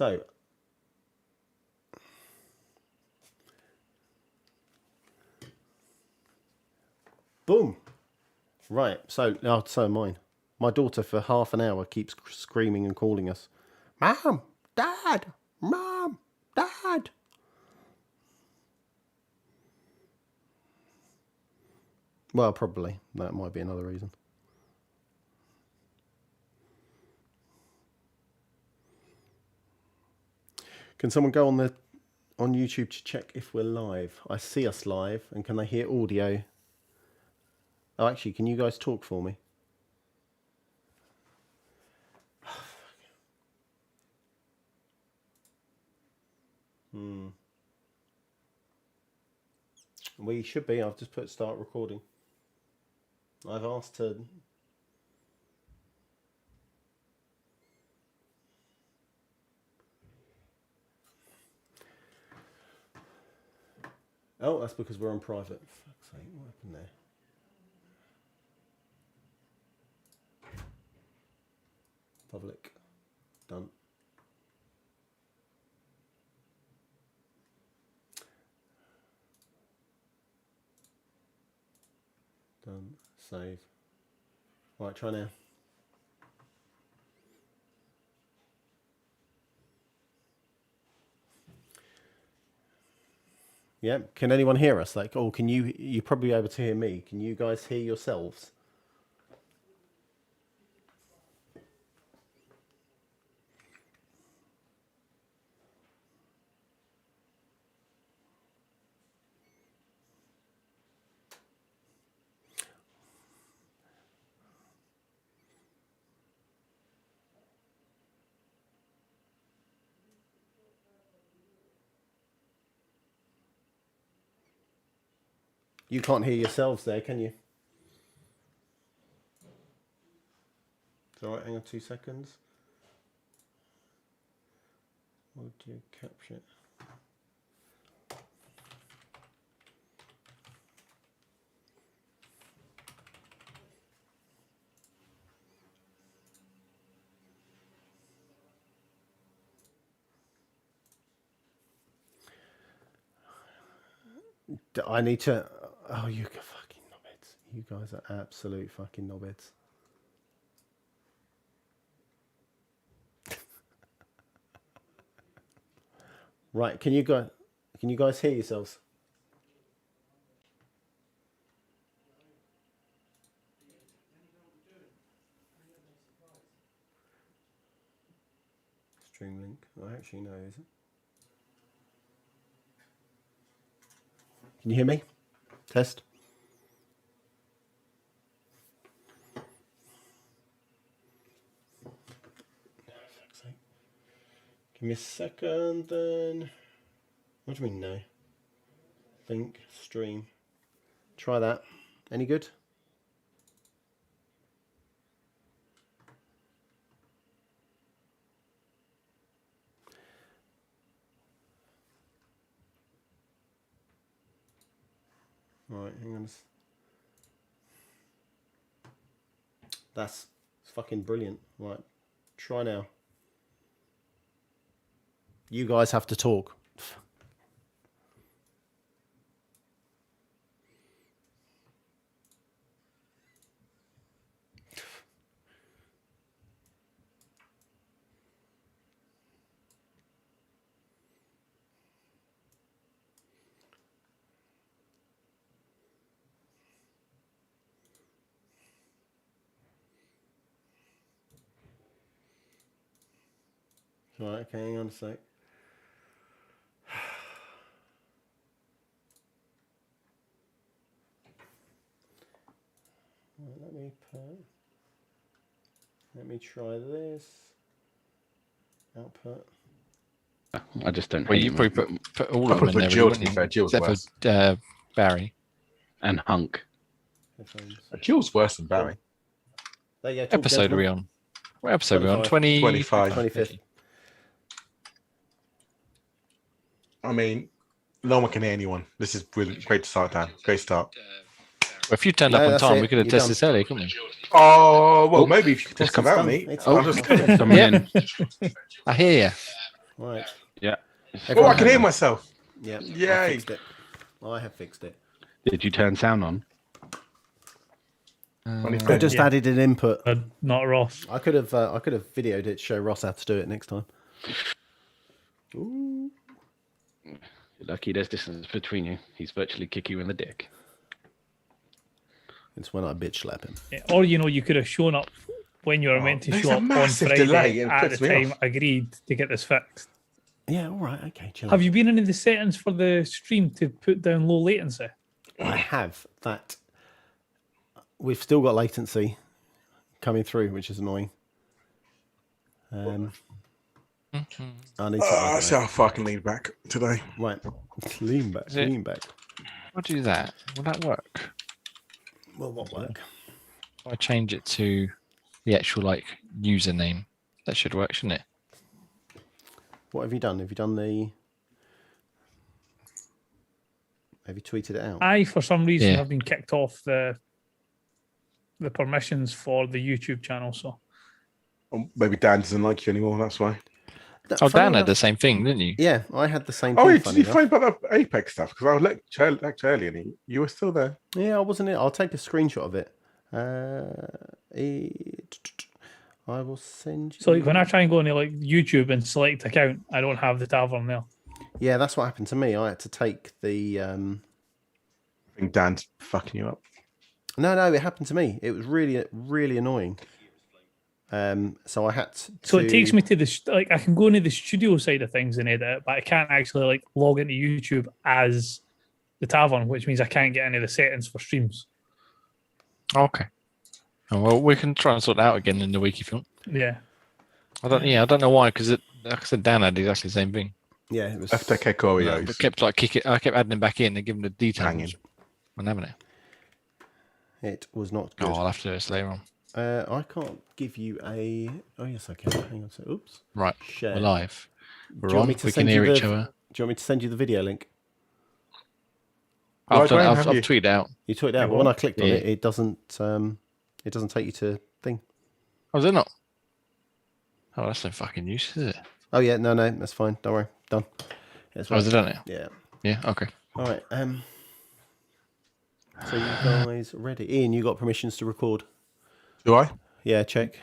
So, boom. Right. So mine. My daughter for half an hour keeps screaming and calling us, Mom, Dad, Mom, Dad. Well, probably. That might be another reason. Can someone go on YouTube to check if we're live? I see us live, and can they hear audio? Oh, actually, can you guys talk for me? We should be. I've just put start recording. I've asked to... Oh, that's because we're on private. Fuck's sake, what happened there? Public. Done. Done. Save. Right, try now. Yeah, can anyone hear us? Like, oh, can you're probably able to hear me. Can you guys hear yourselves? You can't hear yourselves there, can you? It's all right, hang on 2 seconds. Audio capture. I need to... Oh, you fucking knobheads. You guys are absolute fucking knobheads. Right, can you guys hear yourselves? Stream link. I actually know, is it? Can you hear me? Test. Fuck's sake. Give me a second then. What do you mean no? Link, stream. Try that. Any good? Right, hang on. That's fucking brilliant. Right, try now. You guys have to talk. Right, okay, hang on a sec. Right, let me try this. Output. I just don't. Well, you probably put all of them in there. Jill, to be fair, Jill's except worse. for Barry And Hunk. Jill's worse than Barry. There you go, episode are we on? What episode are we on? 25. 25th. I mean, no one can hear anyone. This is brilliant. Great to start, Dan. Great start. Well, if you turned up on time, we could have tested this earlier, couldn't we? Oh, well, maybe if you could test It's without done. me. It's I'll done. just Coming in. I hear you. Right. Yeah. Oh, I can hear myself. Yeah. I Yay. fixed it. I have fixed it. Did you turn sound on? I just added an input. Not Ross. I could have videoed it to show Ross how to do it next time. Ooh. You're lucky there's distance between you. He's virtually kick you in the dick. It's when I bitch slap him. Yeah, or you could have shown up when you were meant to there's show a up on massive Friday delay, it at puts the me time off. agreed to get this fixed. Yeah, all right, okay, chill Have out. you been in the settings for the stream to put down low latency? I have that. We've still got latency coming through, which is annoying. I need to. So I'll fucking lean back today. Right, lean back, it- lean back. I'll do that. Will that work? Well, what work? If I change it to the actual username, that should work, shouldn't it? What have you done? Have you done the? Have you tweeted it out? I, for some reason, Yeah. have been kicked off the permissions for the YouTube channel. So Or maybe Dan doesn't like you anymore. That's why. Oh, Funny Dan had enough- the same thing, didn't you? Yeah, I had the same Oh, thing. did Funny you enough. find about the Apex stuff? Because I was lecture earlier and you were still there. Yeah, I wasn't it. I'll take a screenshot of it. I will send you. So when I try and go into YouTube and select account, I don't have the Tavern there. Yeah, that's what happened to me. I had to take the. I think Dan's fucking you up. No, it happened to me. It was really, really annoying. So I had to. So it takes me to the I can go into the studio side of things and edit it, but I can't actually log into YouTube as the Tavern, which means I can't get any of the settings for streams. Okay. Oh, well, we can try and sort that out again in the week if you want. Yeah. I don't know why, because like I said, Dan had exactly the same thing. Yeah, it was. FTK Oreos. But kept I kept adding him back in and giving the details. Hanging. I'm having it. It was not good. Oh, I'll have to do this later on. I can't give you a. Oh yes, I can. Hang on. So, oops. Right. Share. We're live. We're Do you want on. me to We send can you hear the- each other. Do you want me to send you the video link? Why I've don't have I've you? tweeted out. You took it out, You but when I what? clicked on Yeah. it, it doesn't take you to thing. Oh, is it not? Oh, that's no fucking use, is it? Oh yeah, no, that's fine. Don't worry, done. It's Oh, is it done it? Yeah. Yeah. Okay. All right. So you guys ready? Ian, you got permissions to record? Do I? Yeah, check.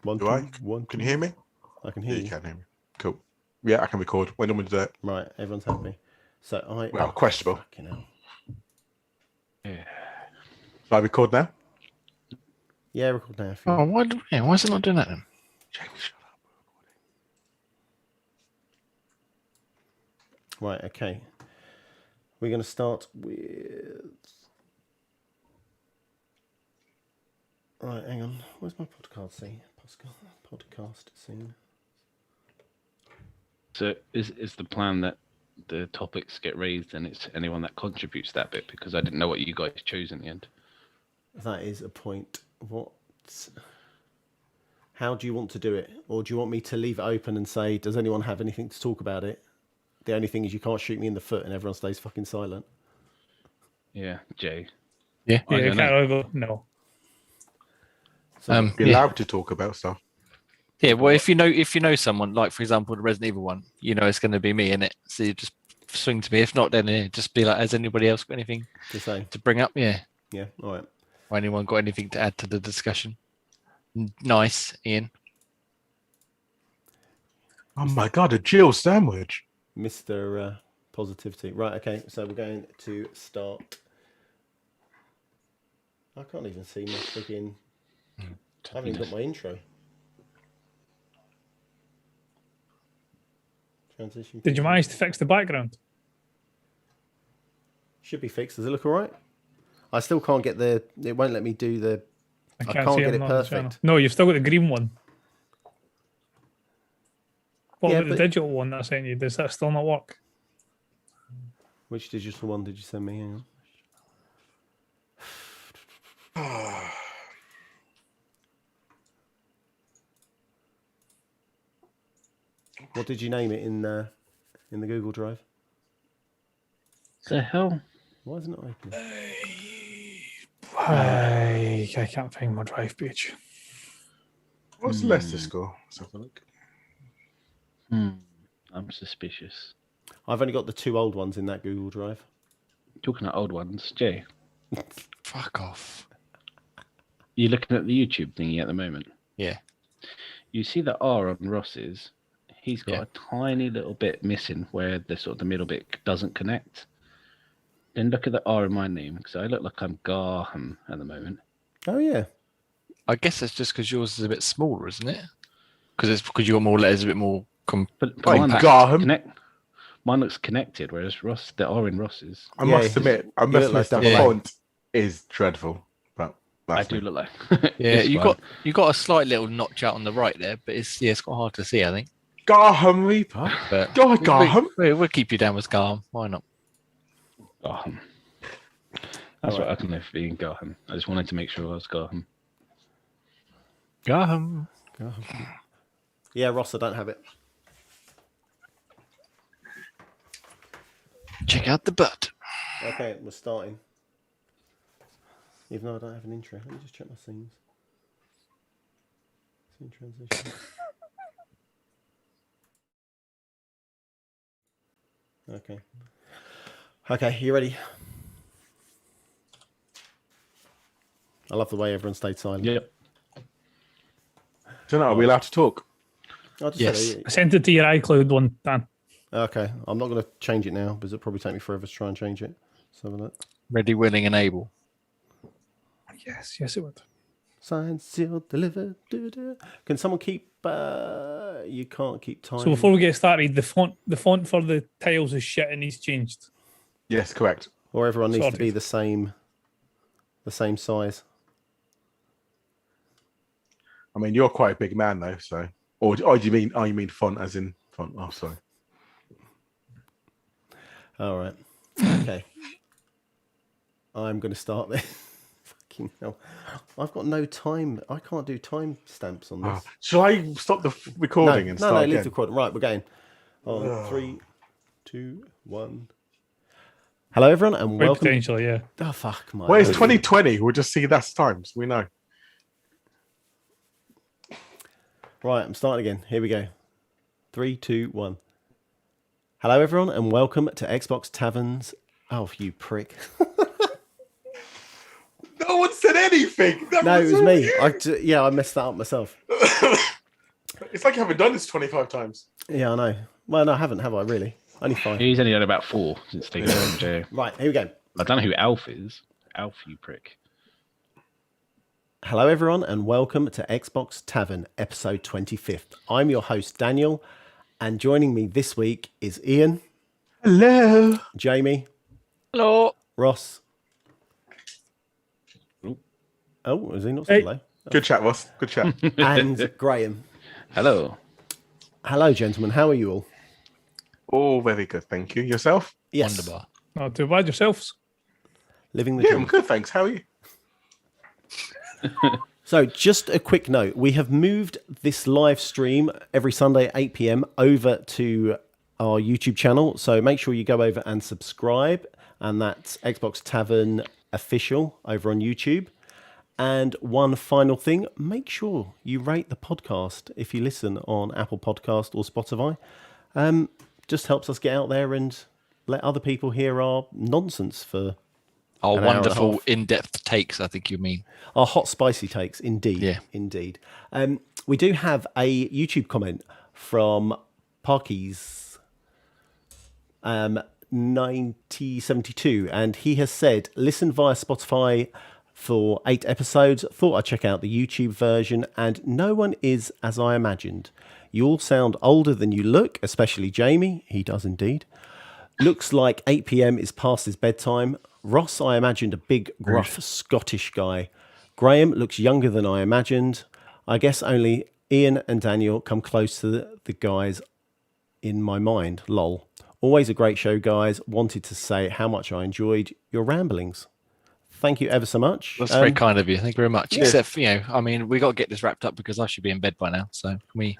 One, Do two, I? one, Can two. you hear me? I can Yeah, hear you you. can hear me. Cool. Yeah, I can record. When do we do that? Right, everyone's happy. So Well, questionable. Fucking hell. Shall I record now? Yeah, record now. If you Oh, why is it not doing that then? James, shut up. Right, okay. We're going to start with. Right, hang on. Where's my podcast scene? Podcast scene. So is the plan that the topics get raised and it's anyone that contributes that bit? Because I didn't know what you guys chose in the end. That is a point. What? How do you want to do it? Or do you want me to leave it open and say, does anyone have anything to talk about it? The only thing is you can't shoot me in the foot and everyone stays fucking silent. Yeah, Jay. Yeah. I Yeah, don't can't know. really go. No. So, Be Yeah. allowed to talk about stuff. Yeah. Well, if you know someone, like for example, the Resident Evil one, you know it's going to be me in it. So you just swing to me. If not, then just be like, has anybody else got anything to say, to bring up? Yeah. yeah, all right. Or anyone got anything to add to the discussion? Nice, Ian. Oh my god, a Jill sandwich. Mr. Positivity. Right, okay, so we're going to start. I can't even see my friggin'. I haven't even got my intro. Transition. Did you manage to fix the background? Should be fixed. Does it look all right? I still can't get the. It won't let me do the. I can't see get I'm it not on the channel. perfect. No, you've still got the green one. What Yeah, about the but- digital one that I sent you? Does that still not work? Which digital one did you send me? Hang on. What did you name it in the Google Drive? The hell? Why isn't it open? I can't find my drive page. What's the Leicester score? Let's have a look. I'm suspicious. I've only got the 2 old ones in that Google Drive. Talking about old ones, Jay, Fuck off. you looking at the YouTube thingy at the moment? Yeah. You see the R on Ross's? He's got Yeah. a tiny little bit missing where the sort of the middle bit doesn't connect. Then look at the R in my name, because I look like I'm Garham at the moment. Oh, yeah. I guess that's just because yours is a bit smaller, isn't it? Because you got more letters, a bit more. But Like mine looks Garham? Mine looks connected, whereas the R in Ross's. I Yeah, must admit, look like the double A. font is dreadful. But I that's do me. look like. Yeah, It's you fine. got a slight little notch out on the right there, but it's quite hard to see, I think. Garham Reaper. But Go ahead, Garham. we'll keep you down with Garham. Why not? Garham. That's what I can live being Garham. I just wanted to make sure I was Garham. Garham. Yeah, Ross, I don't have it. Check out the butt. Okay, we're starting. Even though I don't have an intro. Let me just check my scenes. Scene transition. Okay. Okay, you ready? I love the way everyone stayed silent. Yep. Don't know, are we allowed to talk? I just Yes. said I sent it to your iCloud one, Dan. okay, I'm not going to change it now because it'll probably take me forever to try and change it. So have a look. Ready, willing, and able. Yes, it would. Signed, sealed, delivered. Can someone keep? You can't keep time. So before we get started, the font for the tiles is shit and needs changed. Yes, correct. Or everyone needs to Sorted. be the same size. I mean, you're quite a big man, though. So, or do you mean font as in font? Oh, sorry. All right. Okay. I'm going to start this. Fucking hell. I've got no time. I can't do time stamps on this. Shall I stop the recording and start leave again? the recording. Right, we're going. On 3, 2, 1. Hello, everyone, and Very welcome. potentially, yeah. Oh, fuck my. Well, it's 2020. We'll just see that's times. We know. Right, I'm starting again. Here we go. 3, 2, 1. Hello, everyone, and welcome to Xbox Taverns. Oh, you prick. No one said anything. No, it was me. I messed that up myself. It's like you haven't done this 25 times. Yeah, I know. Well, no, I haven't, have I, really? Only 5. He's only done about 4 since taking over Jay. Right, here we go. I don't know who Alf is. Alf, you prick. Hello, everyone, and welcome to Xbox Tavern, episode 25th. I'm your host, Daniel, and joining me this week is Ian, Hello. Jamie, Hello. Ross. Oh, is he not saying hello? Good chat, Ross. Good chat. And Graham. Hello. Hello, gentlemen. How are you all? Oh, very good. Thank you. Yourself? Yes. Wonderbar. Not too bad yourselves. Living the Yeah, dream. I'm good. Thanks. How are you? So, just a quick note. We have moved this live stream every Sunday at 8 p.m. over to our YouTube channel. So, make sure you go over and subscribe. And that's Xbox Tavern Official over on YouTube. And one final thing, make sure you rate the podcast if you listen on Apple Podcast or Spotify. Just helps us get out there and let other people hear our nonsense for Our an hour and a wonderful half. in-depth takes, I think you mean. Our hot, spicy takes, indeed. Yeah. Indeed. We do have a YouTube comment from Parkies 9072, and he has said, listen via Spotify for 8 episodes. Thought I'd check out the YouTube version, and no one is as I imagined. You all sound older than you look, especially Jamie. He does indeed. Looks like 8 p.m. is past his bedtime. Ross, I imagined a big, gruff Scottish guy. Graham looks younger than I imagined. I guess only Ian and Daniel come close to the guys in my mind. Lol. Always a great show, guys. Wanted to say how much I enjoyed your ramblings. Thank you ever so much. That's very kind of you. Thank you very much. Except, I mean, we got to get this wrapped up because I should be in bed by now. So, can we...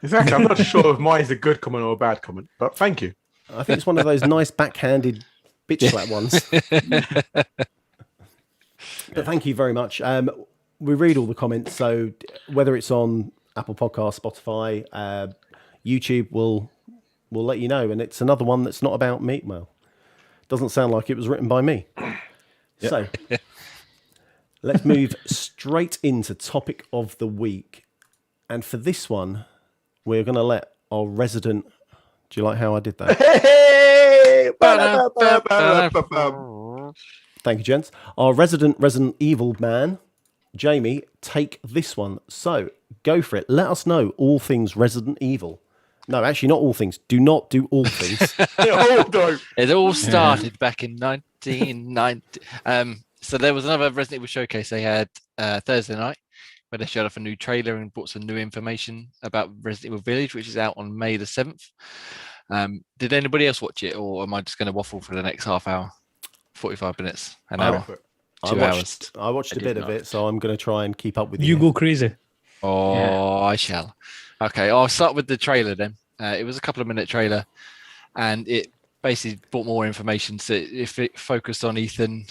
Exactly. I'm not sure if mine is a good comment or a bad comment, but thank you. I think it's one of those nice backhanded bitch slap ones. But thank you very much. We read all the comments, so whether it's on Apple Podcasts, Spotify, YouTube will we'll let you know. And it's another one that's not about me. Well, doesn't sound like it was written by me. So let's move straight into topic of the week. And for this one, we're going to let our resident... Do you like how I did that? Hey! Thank you, gents. Our Resident Evil man, Jamie, take this one. So, go for it. Let us know all things Resident Evil. No, actually, not all things. Do not do all things. It all started back in 1990. So there was another Resident Evil showcase they had Thursday night, where they showed off a new trailer and brought some new information about Resident Evil Village, which is out on May the 7th. Did anybody else watch it, or am I just going to waffle for the next half hour, 45 minutes, an hour, 2 hours? I watched a bit of it, so I'm going to try and keep up with you. You go crazy. Oh, yeah. I shall. Okay, I'll start with the trailer then. It was a couple of minute trailer, and it basically brought more information. So if it focused on Ethan,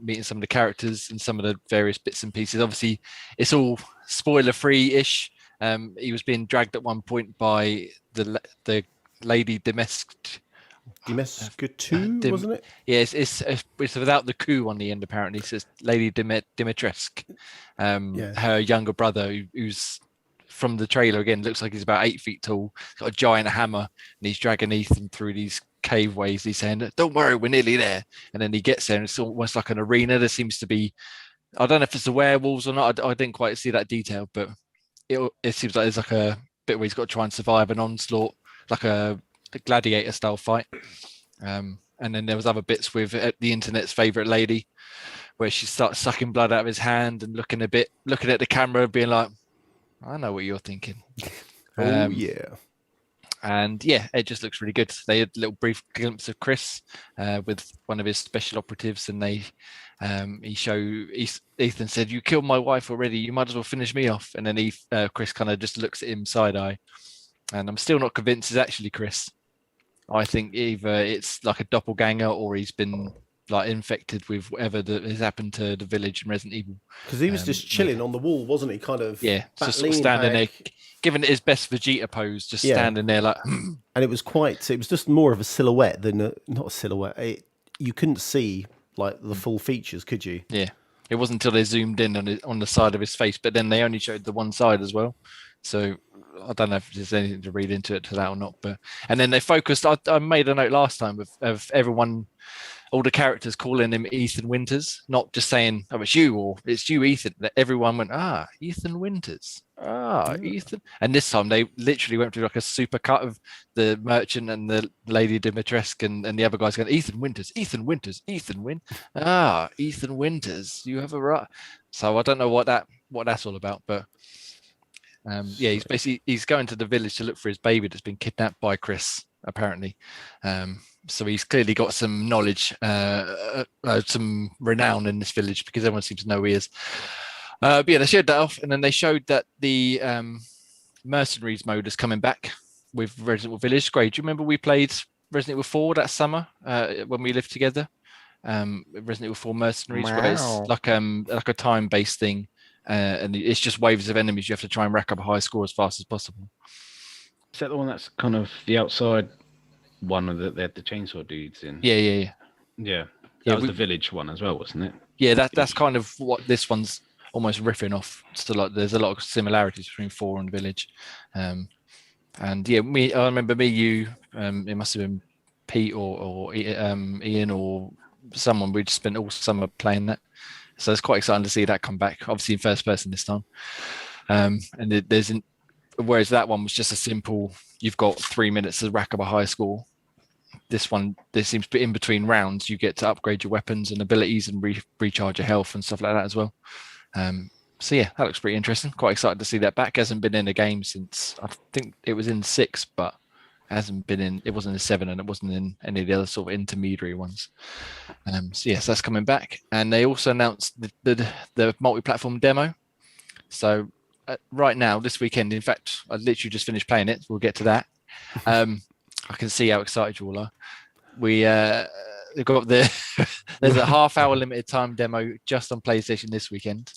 meeting some of the characters and some of the various bits and pieces. Obviously, it's all spoiler free ish. He was being dragged at one point by the Lady Dimescu, wasn't it? Yeah, it's without the coup on the end apparently. So it's Lady Dimitrescu, her younger brother, who's from the trailer again looks like he's about 8 feet tall. He's got a giant hammer, and he's dragging Ethan through these cave ways. He's saying, "Don't worry, we're nearly there." And then he gets there, and it's almost like an arena. There seems to be, I don't know if it's the werewolves or not. I didn't quite see that detail, but it seems like there's like a bit where he's got to try and survive an onslaught, like a gladiator style fight. And then there was other bits with the internet's favorite lady, where she starts sucking blood out of his hand and looking at the camera, being like, "I know what you're thinking." Yeah. And yeah, it just looks really good. They had a little brief glimpse of Chris with one of his special operatives, and Ethan said, "You killed my wife already. You might as well finish me off." And then Chris kind of just looks at him side eye, and I'm still not convinced it's actually Chris. I think either it's like a doppelganger, or he's been like infected with whatever that has happened to the village in Resident Evil. Because he was just chilling on the wall, wasn't he? Kind of, just sort of standing there, giving it his best Vegeta pose, just standing there like. And it was just more of a silhouette than not a silhouette. You couldn't see like the full features, could you? Yeah, it wasn't until they zoomed in on the side of his face, but then they only showed the one side as well. So I don't know if there's anything to read into it to that or not. And then they focused. I made a note last time of everyone, all the characters calling him Ethan Winters, not just saying, "Oh, it's you," or "It's you, Ethan." That everyone went, Ethan Winters. Ethan. And this time they literally went through like a super cut of the merchant and the Lady Dimitrescu and the other guys going, "Ethan Winters, Ethan Winters, Ethan Ethan Winters. You have a right." So I don't know what that's all about, but he's going to the village to look for his baby that's been kidnapped by Chris, apparently. So he's clearly got some knowledge, some renown in this village, because everyone seems to know who he is. But yeah, they showed that off, and then they showed that the mercenaries mode is coming back with Resident Evil Village. Great. Do you remember we played Resident Evil 4 that summer when we lived together? Resident Evil 4 Mercenaries, where it's like a time-based thing, and it's just waves of enemies. You have to try and rack up a high score as fast as possible. Is that the one that's kind of the outside one that they had the chainsaw dudes in? Yeah. That was the village one as well, wasn't it? Yeah, that's kind of what this one's almost riffing off. So like, there's a lot of similarities between 4 and Village. And yeah, I remember you, it must have been Pete or Ian or someone. We just spent all summer playing that, so it's quite exciting to see that come back. Obviously in first person this time. And whereas that one was just a simple, you've got 3 minutes to rack up a high score. This seems to be in between rounds. You get to upgrade your weapons and abilities and recharge your health and stuff like that as well. So yeah, that looks pretty interesting. Quite excited to see that back. Hasn't been in a game since, I think it was in 6, but it wasn't in 7, and it wasn't in any of the other sort of intermediary ones. So yes, that's coming back. And they also announced the multi-platform demo. So right now, this weekend, in fact, I literally just finished playing it. We'll get to that. I can see how excited you all are. We've got there's a half-hour limited time demo just on PlayStation this weekend.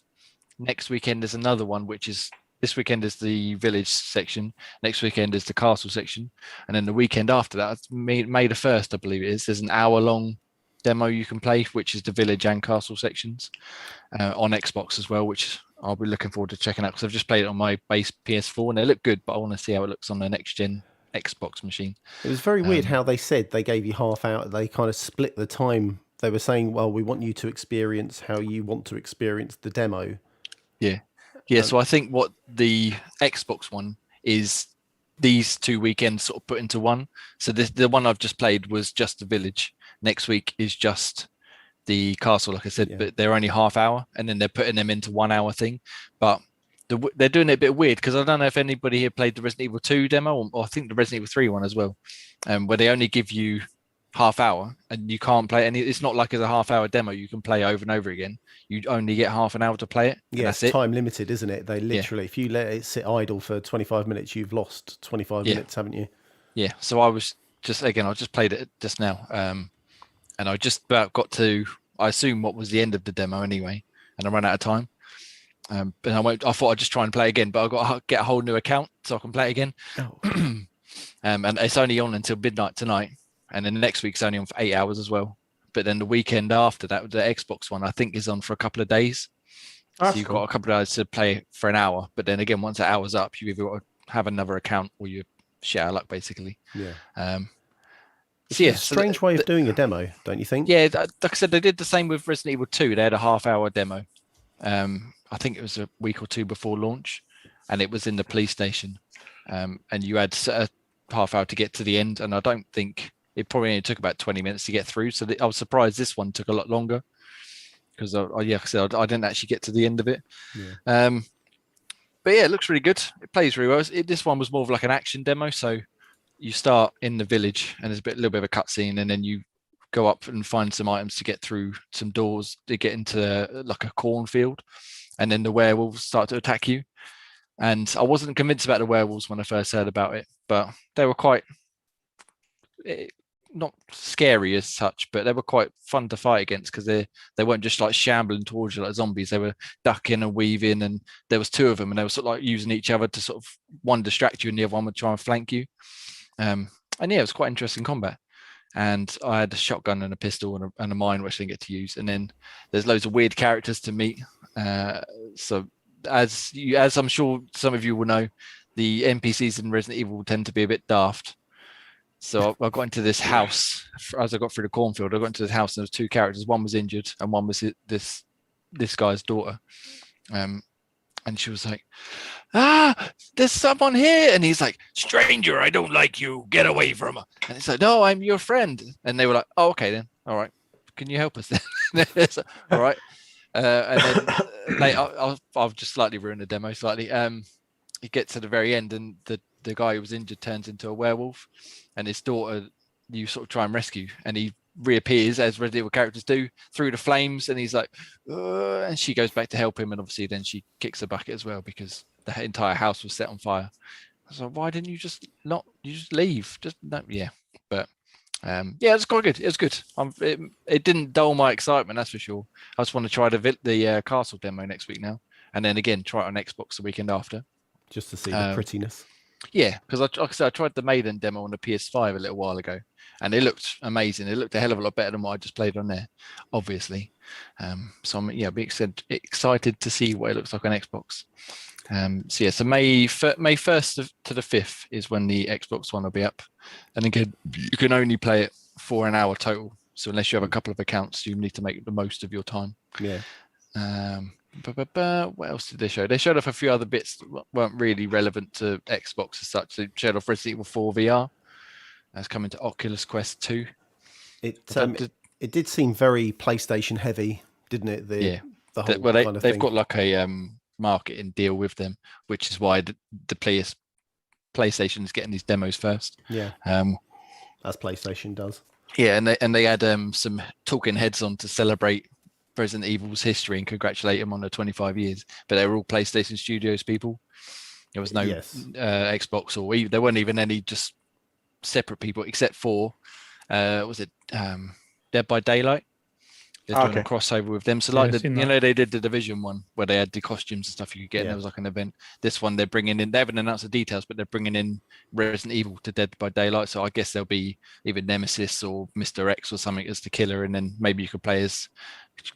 Next weekend there's another one which is this weekend is the village section, next weekend is the castle section, and then the weekend after that, May the 1st, I believe it is, there's an hour-long demo you can play, which is the village and castle sections on Xbox as well, which I'll be looking forward to checking out because I've just played it on my base PS4 and they look good, but I want to see how it looks on the next-gen Xbox machine. It was very weird how they said they gave you half hour. They kind of split the time. They were saying, well, we want you to experience how you want to experience the demo. Yeah, so I think what the Xbox one is these 2 weekends sort of put into one. So the one I've just played was just the village. Next week is just the castle, like I said, but they're only half hour, and then they're putting them into 1 hour thing. But they're doing it a bit weird because I don't know if anybody here played the Resident Evil 2 demo, or I think the Resident Evil 3 one as well, where they only give you half hour and you can't play any. It's not like it's a half hour demo you can play over and over again. You only get half an hour to play it. Yeah, that's it's time limited, isn't it? They literally, if you let it sit idle for 25 minutes, you've lost 25 minutes, haven't you? Yeah. So I just played it just now, and I just about got to, I assume, what was the end of the demo anyway, and I ran out of time. But I thought I'd just try and play again, but I've got to get a whole new account so I can play it again. Oh. And it's only on until midnight tonight. And then the next week's only on for 8 hours as well. But then the weekend after that, the Xbox one, I think, is on for a couple of days. That's so you've cool. got a couple of hours to play for an hour. But then again, once that hour's up, you either got to have another account or you're shit out of luck, basically. Yeah. It's a strange way of doing a demo, don't you think? Yeah, like I said, they did the same with Resident Evil 2. They had a half-hour demo. I think it was a week or two before launch, and it was in the police station. And you had a half hour to get to the end, and I don't think it probably only took about 20 minutes to get through. So I was surprised this one took a lot longer because, like I said, I didn't actually get to the end of it. Yeah. But yeah, it looks really good. It plays really well. This one was more of like an action demo. So you start in the village, and there's a little bit of a cutscene, and then you go up and find some items to get through some doors to get into like a cornfield, and then the werewolves start to attack you. And I wasn't convinced about the werewolves when I first heard about it, but they were quite not scary as such, but they were quite fun to fight against because they weren't just like shambling towards you like zombies. They were ducking and weaving, and there was two of them, and they were sort of like using each other to sort of one distract you and the other one would try and flank you. And yeah, it was quite interesting combat. And I had a shotgun and a pistol and a mine, which I didn't get to use. And then there's loads of weird characters to meet. So as I'm sure some of you will know, the NPCs in Resident Evil tend to be a bit daft. So I got into this house as I got through the cornfield. I got into this house and there was two characters. One was injured and one was this guy's daughter. And she was like, there's someone here. And he's like, stranger, I don't like you. Get away from her. And he's like, no, I'm your friend. And they were like, oh, okay then. All right. Can you help us then? So, all right. And then I've just slightly ruined the demo slightly. You get to the very end and the guy who was injured turns into a werewolf, and his daughter you sort of try and rescue, and he reappears as Resident Evil characters do through the flames, and he's like, and she goes back to help him, and obviously then she kicks a bucket as well because the entire house was set on fire. I was like, why didn't you just leave? Just no, yeah. But yeah, it's quite good. It was good. It didn't dull my excitement, that's for sure. I just want to try the castle demo next week now, and then again try it on Xbox the weekend after, just to see the prettiness. Yeah, because like I said, I tried the Maiden demo on the PS5 a little while ago, and it looked amazing. It looked a hell of a lot better than what I just played on there, obviously. So I'm excited to see what it looks like on Xbox. So yeah, so May 1st to the 5th is when the Xbox One will be up, and again, you can only play it for an hour total. So unless you have a couple of accounts, you need to make the most of your time. Yeah. What else did they show? They showed off a few other bits that weren't really relevant to Xbox as such. They showed off Resident Evil 4 VR. That's coming to Oculus Quest 2. It did seem very PlayStation heavy, didn't it? The whole kind of they've thing. got like a marketing deal with them, which is why the PlayStation is getting these demos first. Yeah. As PlayStation does. Yeah, and they had some talking heads on to celebrate Resident Evil's history and congratulate them on the 25 years. But they were all PlayStation Studios people. There was no Xbox, or there weren't even any just separate people except for was it Dead by Daylight? They're doing Okay. a crossover with them. So Yeah, like I've seen that. they did the Division one where they had the costumes and stuff you could get, and Yeah. there was like an event. This one they're bringing in. They haven't announced the details, but they're bringing in Resident Evil to Dead by Daylight. So I guess there'll be either Nemesis or Mr. X or something as the killer, and then maybe you could play as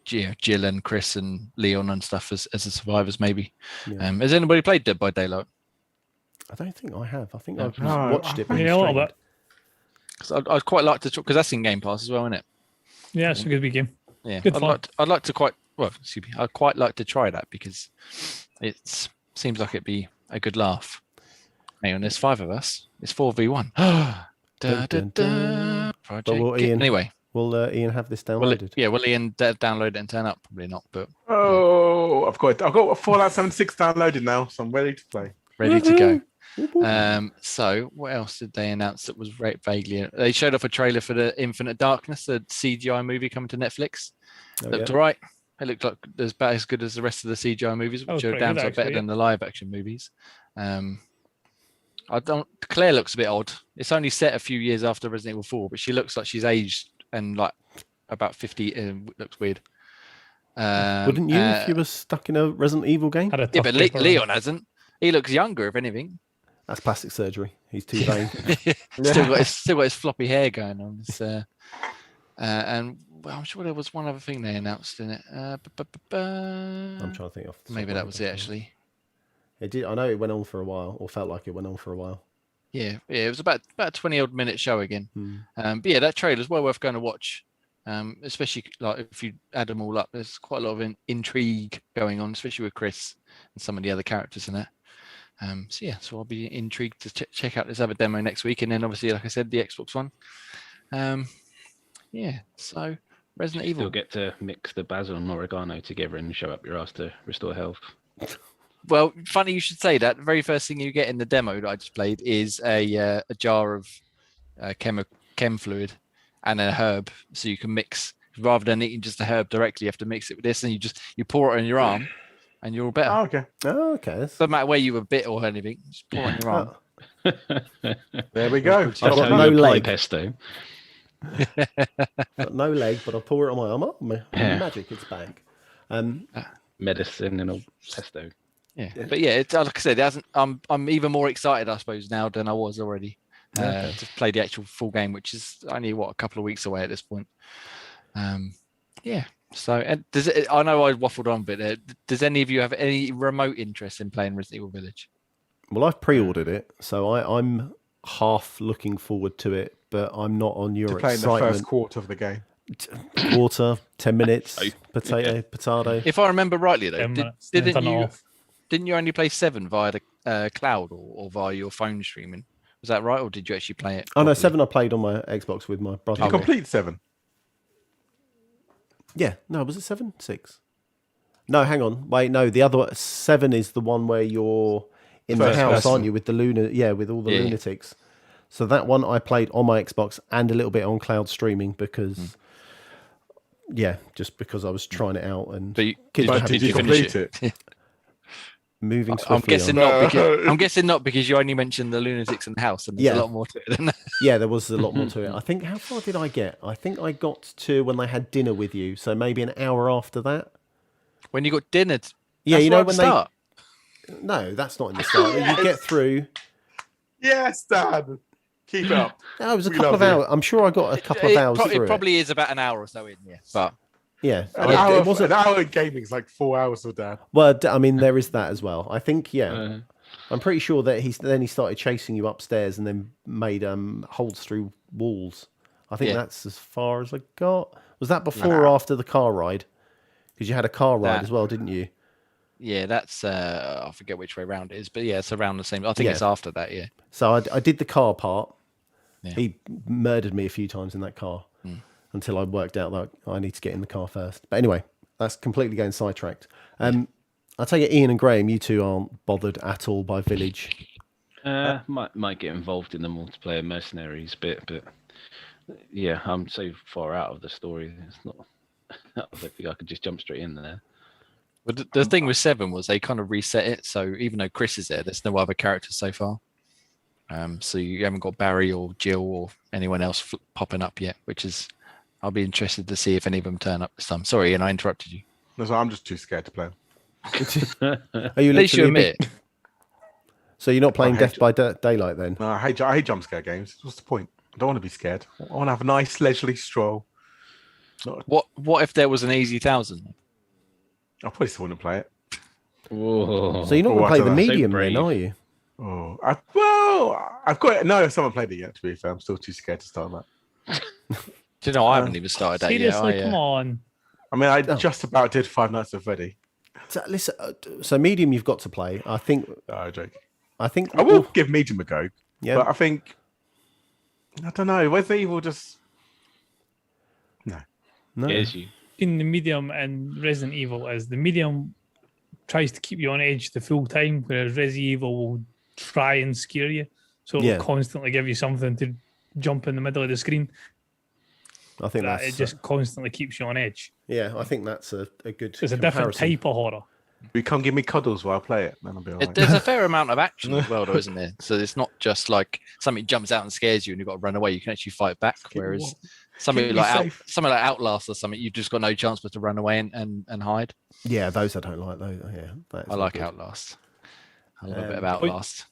Jill and Chris and Leon and stuff as the survivors. Maybe. Yeah. Has anybody played Dead by Daylight? I don't think I have. I think No. I've No, watched it. being Yeah, a little streamed. bit. Because I'd quite like to, because that's in Game Pass as well, isn't it? Yeah, it's a good wee game. Yeah, Good fun. I'd like to I'd quite like to try that because it seems like it'd be a good laugh. Hang on, there's 5 of us. It's 4v1. Dun, dun, dun. Project. But will Ian- Anyway, Will Ian have this will downloaded? Ian download it and turn up? Probably not, but Oh, I've got Fallout 76 downloaded now, so I'm ready to play. ready to go. So what else did they announce that was vaguely? They showed off a trailer for the Infinite Darkness, the CGI movie coming to Netflix. Oh, Looked yeah. all right. It looked like about as good as the rest of the CGI movies, That was which are pretty damn good, sight better actually, than the live action movies. Claire looks a bit odd. It's only set a few years after Resident Evil 4, but she looks like she's aged and like about 50. Looks weird. Wouldn't you if you were stuck in a Resident Evil game? Had a Yeah, tough but paper. Leon hasn't. He looks younger, if anything. That's plastic surgery. He's too vain. Still got his floppy hair going on. It's, and well, I'm sure there was one other thing they announced in it. I'm trying to think of. Maybe that was it actually. It did. I know it went on for a while, or felt like it went on for a while. Yeah, it was about a 20-odd minute show again. Hmm. But yeah, that trailer's well worth going to watch. Especially like if you add them all up, there's quite a lot of intrigue going on, especially with Chris and some of the other characters in it. So I'll be intrigued to check out this other demo next week, and then obviously, like I said, the Xbox One. So Resident Evil. You'll get to mix the basil and oregano together and show up your ass to restore health. Well, funny you should say that. The very first thing you get in the demo that I just played is a jar of chem fluid and a herb, so you can mix. Rather than eating just a herb directly, you have to mix it with this, and you pour it on your arm, and you're all better. Oh, okay. Oh, okay. Doesn't matter where you were bit or anything. Just pour it on your arm. Oh, There we go. I've That's got how no you apply leg. pesto. got no leg, but I'll pour it on my arm. Oh, Yeah. magic! It's back. Medicine and all pesto. Yeah, but yeah, it's like I said, it hasn't. I'm even more excited, I suppose, now than I was already to play the actual full game, which is only a couple of weeks away at this point. So I know I waffled on, but does any of you have any remote interest in playing Resident Evil Village? Well, I've pre-ordered it, so I'm half looking forward to it, but I'm not on your To play in the excitement. first quarter of the game. Quarter, 10 minutes, Oh, potato. If I remember rightly, though, 10 minutes, didn't turn it you off. didn't you only play 7 via the cloud or via your phone streaming? Was that right, or did you actually play it? Oh no, properly? 7 I played on my Xbox with my brother. Did you complete 7? Yeah, no, was it 7? 6. No, hang on. Wait, no, the other 7 is the one where you're in the First house, person. aren't you, with the with all the Yeah. lunatics. So that one I played on my Xbox and a little bit on cloud streaming because just because I was trying it out and But Did you complete it? moving I'm swiftly guessing on. not. Because, I'm guessing not because you only mentioned the lunatics in the house, and there's Yeah. a lot more to it than that. Yeah, there was a lot more to it. I think, how far did I get? I think I got to when they had dinner with you, so maybe an hour after that. When you got dinner, Yeah, that's you know right at when the start. No, that's not in the start. You get through. Yes, Dad. Keep it up. No, it was a We couple of love you. hours. I'm sure I got a couple of hours through It probably is about an hour or so in, yeah. But Yeah, An it wasn't. hour in gaming is like 4 hours with Dad. Well, I mean, there is that as well. I think, yeah, Uh, I'm pretty sure that he started chasing you upstairs and then made holes through walls. I think Yeah. that's as far as I got. Was that before or after the car ride? Because you had a car ride That- as well, didn't you? yeah, that's I forget which way round it is, but yeah, it's around the same. I think Yeah. it's after that, yeah. So I did the car part. Yeah. He murdered me a few times in that car until I worked out that I need to get in the car first. But anyway, that's completely getting sidetracked. I'll tell you, Ian and Graham, you two aren't bothered at all by Village. might get involved in the multiplayer mercenaries bit, but yeah, I'm so far out of the story. It's not. I don't think I could just jump straight in there. But the thing with 7 was they kind of reset it, so even though Chris is there, there's no other characters so far. So you haven't got Barry or Jill or anyone else popping up yet, which is I'll be interested to see if any of them turn up this time. Sorry, and I interrupted you. No, so I'm just too scared to play. Are you At least you literally a big- admit. So you're not playing I hate Death by Daylight then? No, I hate jump scare games. What's the point? I don't want to be scared. I want to have a nice leisurely stroll. What if there was an easy 1,000? I probably still wouldn't play it. Whoa. So you're not going I to play don't the know. So medium brave. then, are you? Oh, I've got it. No, I haven't played it yet. To be fair, I'm still too scared to start that. Do you know, I haven't even started that yet. Seriously, come on. I mean, I Oh. just about did Five Nights at Freddy. So, listen, so medium you've got to play. I think. No, joke. I think. I will give Medium a go, Yeah. but I think I don't know. Resident Evil just No. Here's you. In the medium and Resident Evil is the medium tries to keep you on edge the full time, whereas Resident Evil will try and scare you. So it'll Yeah. constantly give you something to jump in the middle of the screen. I think That that's. it just constantly keeps you on edge. Yeah, I think that's a good. It's a different comparison. type of horror. you can't give me cuddles while I play it. Then I'll be alright. There's a fair amount of action as well, though, isn't there? So it's not just like something jumps out and scares you and you've got to run away. You can actually fight back. Whereas something Keep me like safe. something like Outlast or something, you've just got no chance but to run away and hide. Yeah, those I don't like. Those. Yeah, that's I like good. Outlast. I love a bit of Um, Outlast.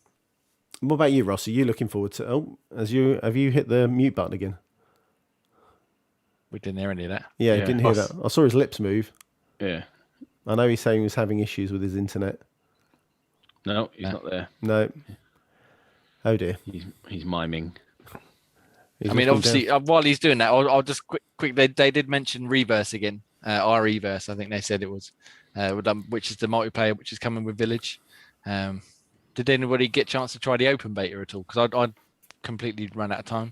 What about you, Ross? Are you looking forward to? Oh, have you hit the mute button again? We didn't hear any of that. Yeah, Yeah. didn't hear that. I saw his lips move. Yeah. I know he's saying he was having issues with his internet. No, he's No. not there. No. Oh dear. He's miming. He's I mean, looking obviously, down. while he's doing that, I'll just quick. They did mention Reverse again. Our Reverse, I think they said it was, which is the multiplayer which is coming with Village. Did anybody get a chance to try the open beta at all? Because I'd completely run out of time.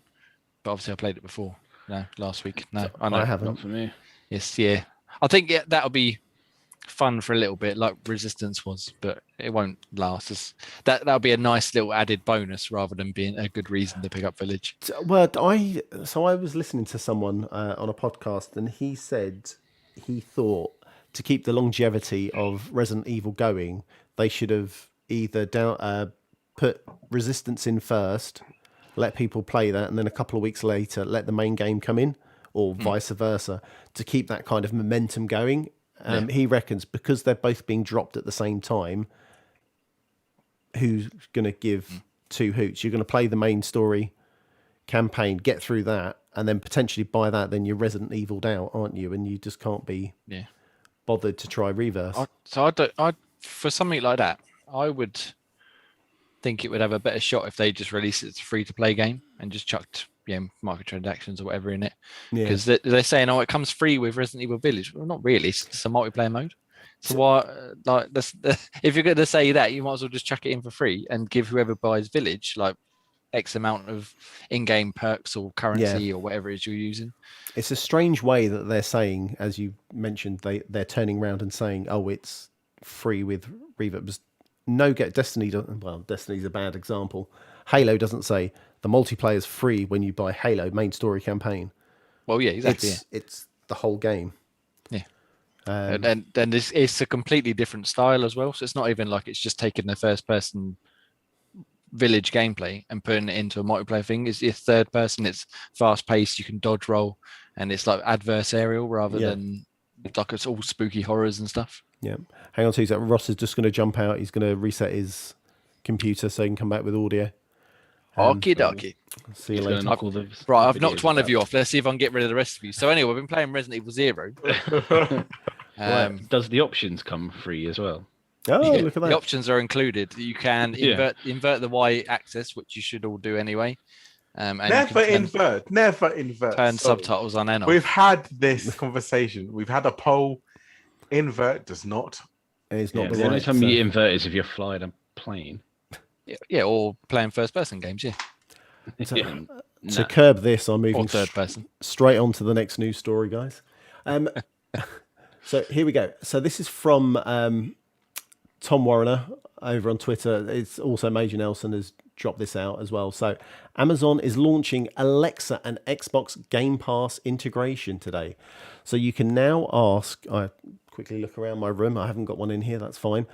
But obviously, I played it before. No, last week. No, I know. I haven't. Not for me. Yes, yeah. I think that'll be fun for a little bit, like Resistance was, but it won't last. That'll be a nice little added bonus rather than being a good reason to pick up Village. Well, I was listening to someone on a podcast, and he said he thought to keep the longevity of Resident Evil going, they should have either put Resistance in first, let people play that, and then a couple of weeks later let the main game come in, or vice versa, to keep that kind of momentum going. He reckons because they're both being dropped at the same time, who's going to give two hoots? You're going to play the main story campaign, get through that, and then potentially by that, then you're Resident Evil'd out, aren't you? And you just can't be bothered to try Reverse. For something like that, I would think it would have a better shot if they just released it as a free-to-play game and just chucked microtransactions or whatever in it. Yeah. Because they're saying, it comes free with Resident Evil Village. Well, not really. It's just a multiplayer mode. So why, if you're going to say that, you might as well just chuck it in for free and give whoever buys Village like X amount of in-game perks or currency or whatever it is you're using. It's a strange way that they're saying, as you mentioned, they're turning around and saying, "Oh, it's free with Reverse." Destiny. Destiny's a bad example. Halo doesn't say the multiplayer's free when you buy Halo main story campaign. Well, yeah, exactly. It's the whole game. Yeah. And it's a completely different style as well. So it's not even like it's just taking the first person Village gameplay and putting it into a multiplayer thing. It's third person. It's fast paced. You can dodge roll, and it's like adversarial rather than like it's all spooky horrors and stuff. Yeah. Hang on 2 seconds. Ross is just going to jump out. He's going to reset his computer so he can come back with audio. Okie dokie. See you He's gonna later. knock all the Right, I've videos knocked one of out. you off. Let's see if I can get rid of the rest of you. So anyway, we've been playing Resident Evil 0. Right. Does the options come free as well? Oh, Yeah, look at that. the options are included. You can invert the Y axis, which you should all do anyway. And you Never can invert. Never invert. turn Sorry. subtitles on and off. We've had this conversation. We've had a poll. Invert does not. It's not Yeah, the the only right. time you invert is if you're flying a plane. Yeah, or playing first person games, yeah. To Nah. curb this, I'm Or moving third person. straight on to the next news story, guys. So here we go. So this is from Tom Warrener over on Twitter. It's also Major Nelson has dropped this out as well. So Amazon is launching Alexa and Xbox Game Pass integration today. So you can now ask, I quickly look around my room. I haven't got one in here. That's fine.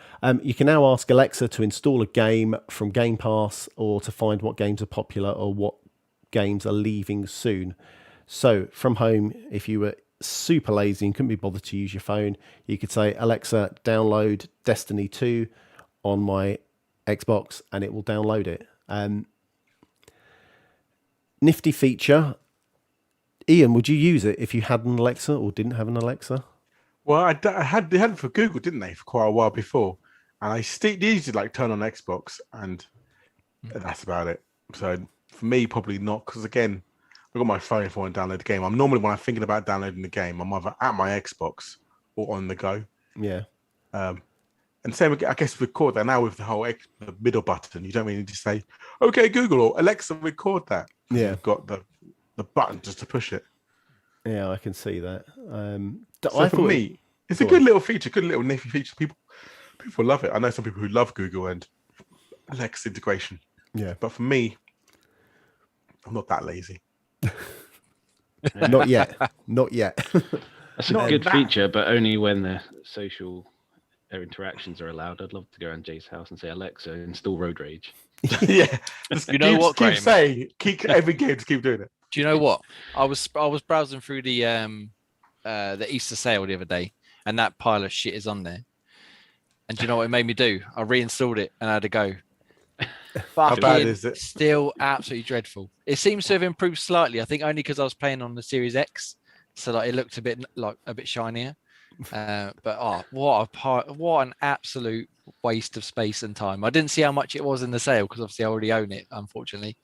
You can now ask Alexa to install a game from Game Pass or to find what games are popular or what games are leaving soon. So from home, if you were super lazy and couldn't be bothered to use your phone, you could say, Alexa, download Destiny 2 on my Xbox, and it will download it. Nifty feature. Ian, would you use it if you had an Alexa or didn't have an Alexa? Well, they had it for Google, didn't they, for quite a while before? And I used to like turn on Xbox, and that's about it. So for me, probably not, because again, I've got my phone if I want to download the game. I'm normally, when I'm thinking about downloading the game, I'm either at my Xbox or on the go. Yeah. And same, I guess, record that now with the whole the middle button. You don't really need to say, "Okay, Google" or "Alexa, record that." Yeah. You've got the button just to push it. Yeah, I can see that. So for me, it's a good little feature, good little nifty feature. People love it. I know some people who love Google and Alexa integration. Yeah. But for me, I'm not that lazy. Not yet. Not yet. That's a good feature, but only when the social interactions are allowed. I'd love to go around Jay's house and say, Alexa, install Road Rage. Yeah. You know what, keep Graham? saying, every game, just keep doing it. Do you know what? I was browsing through the Easter sale the other day, and that pile of shit is on there. And do you know what it made me do? I reinstalled it and I had to go. How bad is it? Still absolutely dreadful. It seems to have improved slightly. I think only because I was playing on the Series X, so like it looked a bit shinier. But what an absolute waste of space and time. I didn't see how much it was in the sale because obviously I already own it, unfortunately.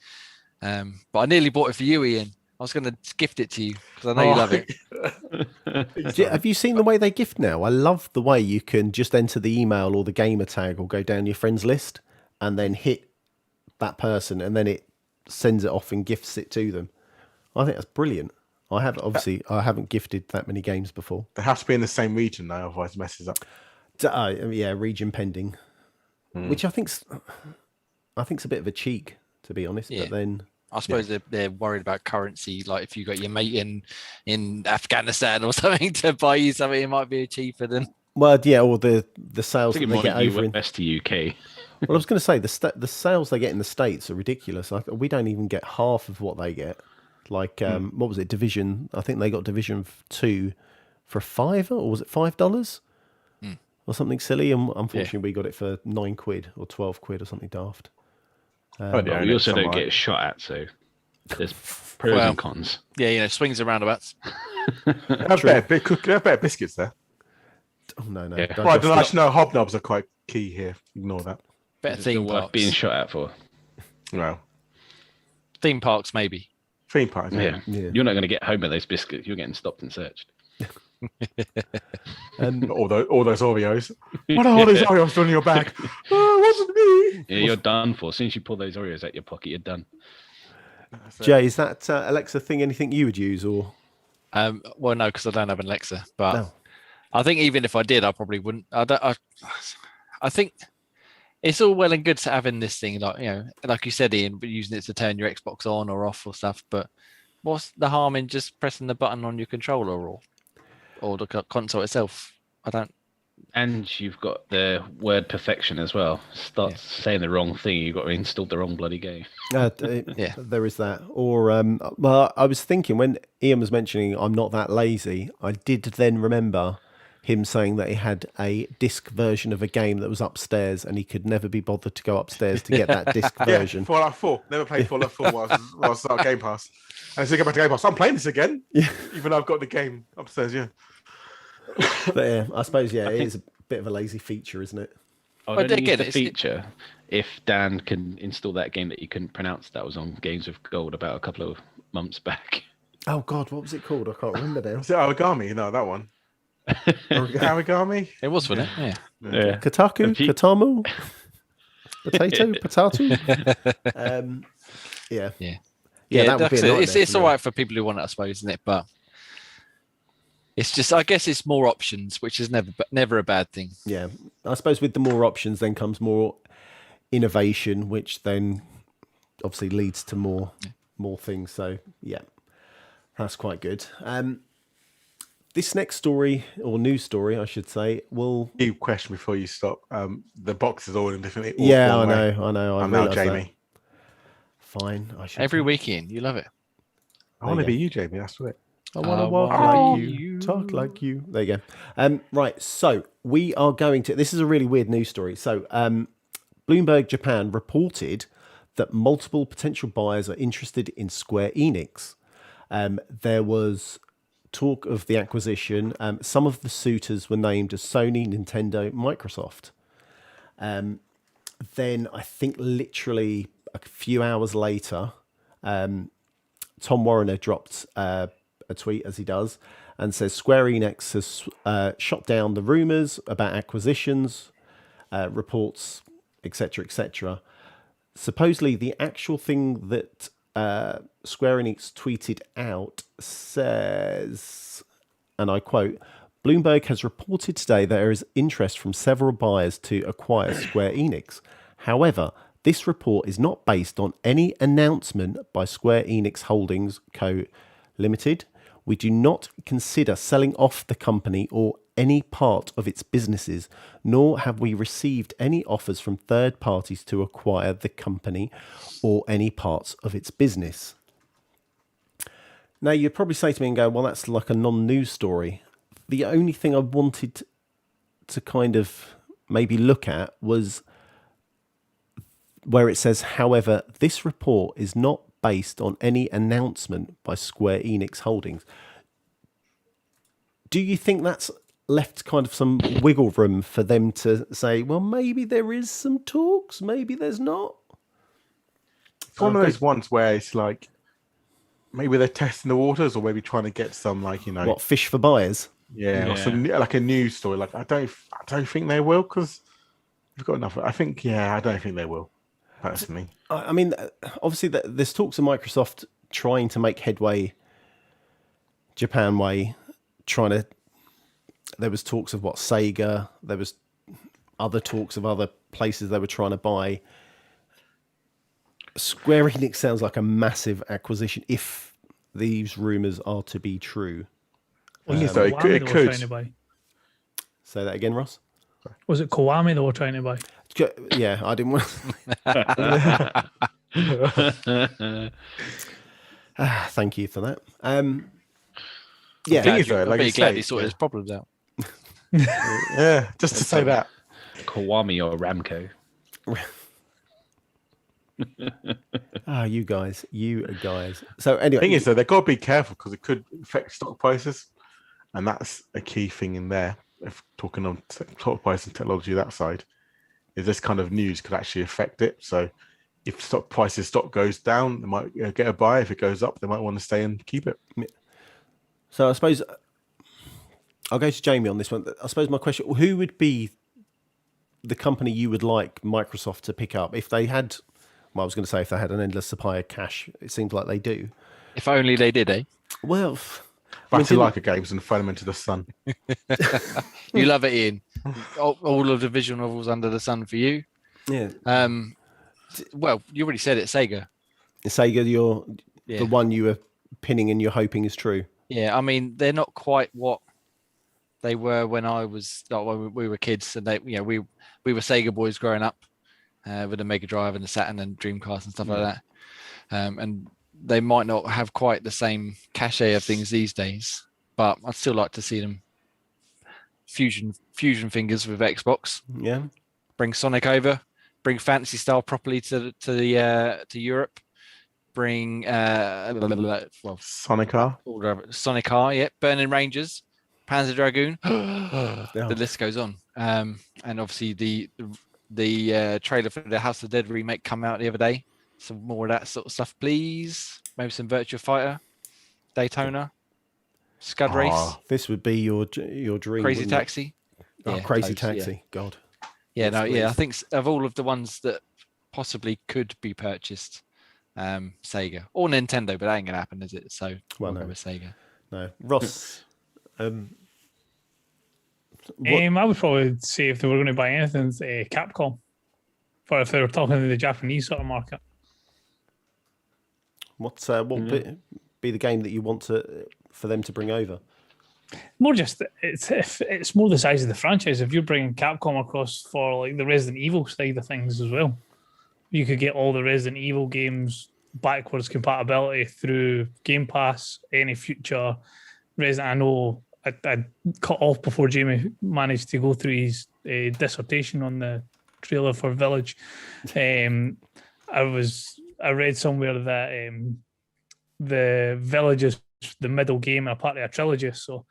But I nearly bought it for you, Ian. I was going to gift it to you because I know you love it. Have you seen the way they gift now? I love the way you can just enter the email or the gamer tag or go down your friends list and then hit that person, and then it sends it off and gifts it to them. I think that's brilliant. I haven't gifted that many games before. They have to be in the same region though, otherwise it messes up. Yeah, region pending, which I think's a bit of a cheek, to be honest. Yeah. But then I suppose they're worried about currency. Like if you got your mate in Afghanistan or something to buy you something, it might be cheaper than. Well, yeah, or the sales that they get over in US to UK. Well, I was going to say the sales they get in the States are ridiculous. We don't even get half of what they get. Like, what was it? Division. I think they got Division 2 for $5, or was it $5 or something silly? And unfortunately, we got it for £9 or £12 or something daft. But we also don't get shot at, so there's pros and cons. Yeah, swings and roundabouts. They have better biscuits there. Oh, no. Yeah. Right, actually, no, hobnobs are quite key here. Ignore that. Better Is it theme still worth parks. being shot at for? No. Theme parks, maybe. Theme parks, Yeah. Yeah. You're not going to get home with those biscuits. You're getting stopped and searched. All those Oreos. What are all those Oreos doing in your bag? Oh, it wasn't me. Yeah, you're done for. As soon as you pull those Oreos out your pocket, you're done. Jay, is that Alexa thing anything you would use, or? Well, no, because I don't have an Alexa. But No. I think even if I did, I probably wouldn't. I think it's all well and good to having this thing, like you said, Ian, but using it to turn your Xbox on or off or stuff. But what's the harm in just pressing the button on your controller or the console itself? I don't. And you've got the word perfection as well. Start saying the wrong thing, you've got to install the wrong bloody game. There is that. Or, well, I was thinking when Ian was mentioning I'm not that lazy, I did then remember him saying that he had a disc version of a game that was upstairs and he could never be bothered to go upstairs to get that disc version. Yeah, Fallout 4. Never played Fallout 4 while I was at Game Pass. And so I go back to Game Pass. I'm playing this again, even though I've got the game upstairs, But yeah, I suppose, it is a bit of a lazy feature, isn't it? I would only use the feature if Dan can install that game that you couldn't pronounce that was on Games with Gold about a couple of months back. Oh, God, what was it called? I can't remember now. Was it Origami? No, that one. Origami? It was, wasn't it? Yeah. Kotaku? Kotamu? Potato? Yeah, that would be a nightmare it's for all me. right for people who want it, I suppose, isn't it? But it's just, I guess it's more options, which is never a bad thing. Yeah, I suppose with the more options then comes more innovation, which then obviously leads to more things. So yeah, that's quite good. This next story, or news story, I should say, will... New question before you stop. The box is all in different... Yeah, I know. I'm now Jamie. Fine. I should Every weekend, you love it. I want to you be go. you, Jamie. That's it. I want to I walk wanna like be you, talk like you. There you go. Right, so we are going to. This is a really weird news story. So, Bloomberg Japan reported that multiple potential buyers are interested in Square Enix. There was talk of the acquisition. Some of the suitors were named as Sony, Nintendo, Microsoft. Then I think literally a few hours later, Tom Warrener dropped a tweet, as he does, and says Square Enix has shot down the rumours about acquisitions, reports, etc., etc. Supposedly, the actual thing that Square Enix tweeted out says, and I quote, Bloomberg has reported today that there is interest from several buyers to acquire Square Enix. However, this report is not based on any announcement by Square Enix Holdings Co. Limited. We do not consider selling off the company or any part of its businesses, nor have we received any offers from third parties to acquire the company or any parts of its business. Now, you'd probably say to me and go, well, that's like a non-news story. The only thing I wanted to kind of maybe look at was where it says, however, this report is not based on any announcement by Square Enix Holdings. Do you think that's left kind of some wiggle room for them to say, well, maybe there is some talks, maybe there's not? It's one of those ones where it's like maybe they're testing the waters, or maybe trying to get some What, fish for buyers? or some like a news story. Like I don't think they will, because we've got enough. I don't think they will, personally. I mean, obviously, there's talks of Microsoft trying to make headway Japan way, there was talks of Sega, there was other talks of other places they were trying to buy. Square Enix sounds like a massive acquisition if these rumours are to be true. So it could. Say that again, Ross? Was it Koami they were trying to buy? Yeah, I didn't want thank you for that. Yeah, I'm glad he sorted his problems out. Yeah, just to say that. Koami or Ramco. You guys. So anyway, The thing is, though, they've got to be careful because it could affect stock prices, and that's a key thing in there. If talking on stock price and technology, that side is this kind of news could actually affect it. So if stock goes down, they might get a buy. If it goes up, they might want to stay and keep it. So I suppose I'll go to Jamie on this one. I suppose my question: who would be the company you would like Microsoft to pick up if they had? Well, I was going to say if they had an endless supply of cash. It seems like they do. If only they did, eh? Well, Back to Leica games and throw them into the sun. You love it, Ian. All of the visual novels under the sun for you. Yeah. Well, you already said it, Sega. Sega, you're the one you were pinning and you're hoping is true. Yeah, I mean, they're not quite what they were when we were kids, and we were Sega boys growing up with the Mega Drive and the Saturn and Dreamcast and stuff like that. And they might not have quite the same cachet of things these days, but I'd still like to see them fusion fingers with Xbox. Yeah. Bring Sonic over. Bring Fantasy Star properly to Europe. Bring Sonic R. Sonic R, yeah. Burning Rangers, Panzer Dragoon. The list goes on. And obviously the trailer for the House of the Dead remake come out the other day. Some more of that sort of stuff, please. Maybe some Virtua Fighter, Daytona, Scud Race. This would be your dream. Crazy Taxi. Crazy Taxi. Yeah. God. Yeah, I think of all of the ones that possibly could be purchased, Sega or Nintendo, but that ain't gonna happen, is it? So we'll go with Sega. No, Ross. I would probably say if they were going to buy anything, Capcom. For if they were talking to the Japanese sort of market. What would be the game that you want for them to bring over? More just it's more the size of the franchise. If you're bringing Capcom across for like the Resident Evil side of things as well, you could get all the Resident Evil games backwards compatibility through Game Pass, any future Resident. I know I cut off before Jamie managed to go through his dissertation on the trailer for Village. I read somewhere that the Village is the middle game and a part of a trilogy, so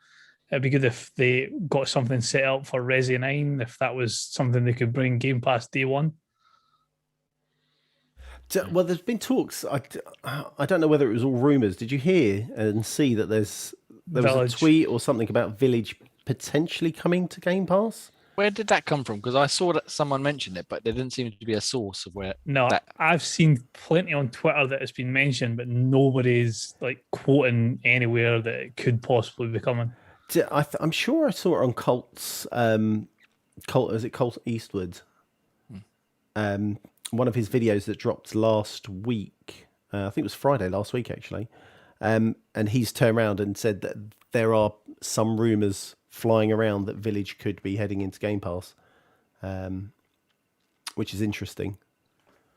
it'd be good if they got something set up for Resi 9, if that was something they could bring Game Pass day one. Well, there's been talks. I don't know whether it was all rumours. Did you hear and see that there was Village. a tweet or something about Village potentially coming to Game Pass? Where did that come from? Because I saw that someone mentioned it, but there didn't seem to be a source of where. No, I've seen plenty on Twitter that it's been mentioned, but nobody's like quoting anywhere that it could possibly be coming. I'm sure I saw it on Colt's. Is it Colt Eastwood? One of his videos that dropped last week. I think it was Friday last week, actually. And he's turned around and said that there are some rumours flying around that Village could be heading into Game Pass, which is interesting.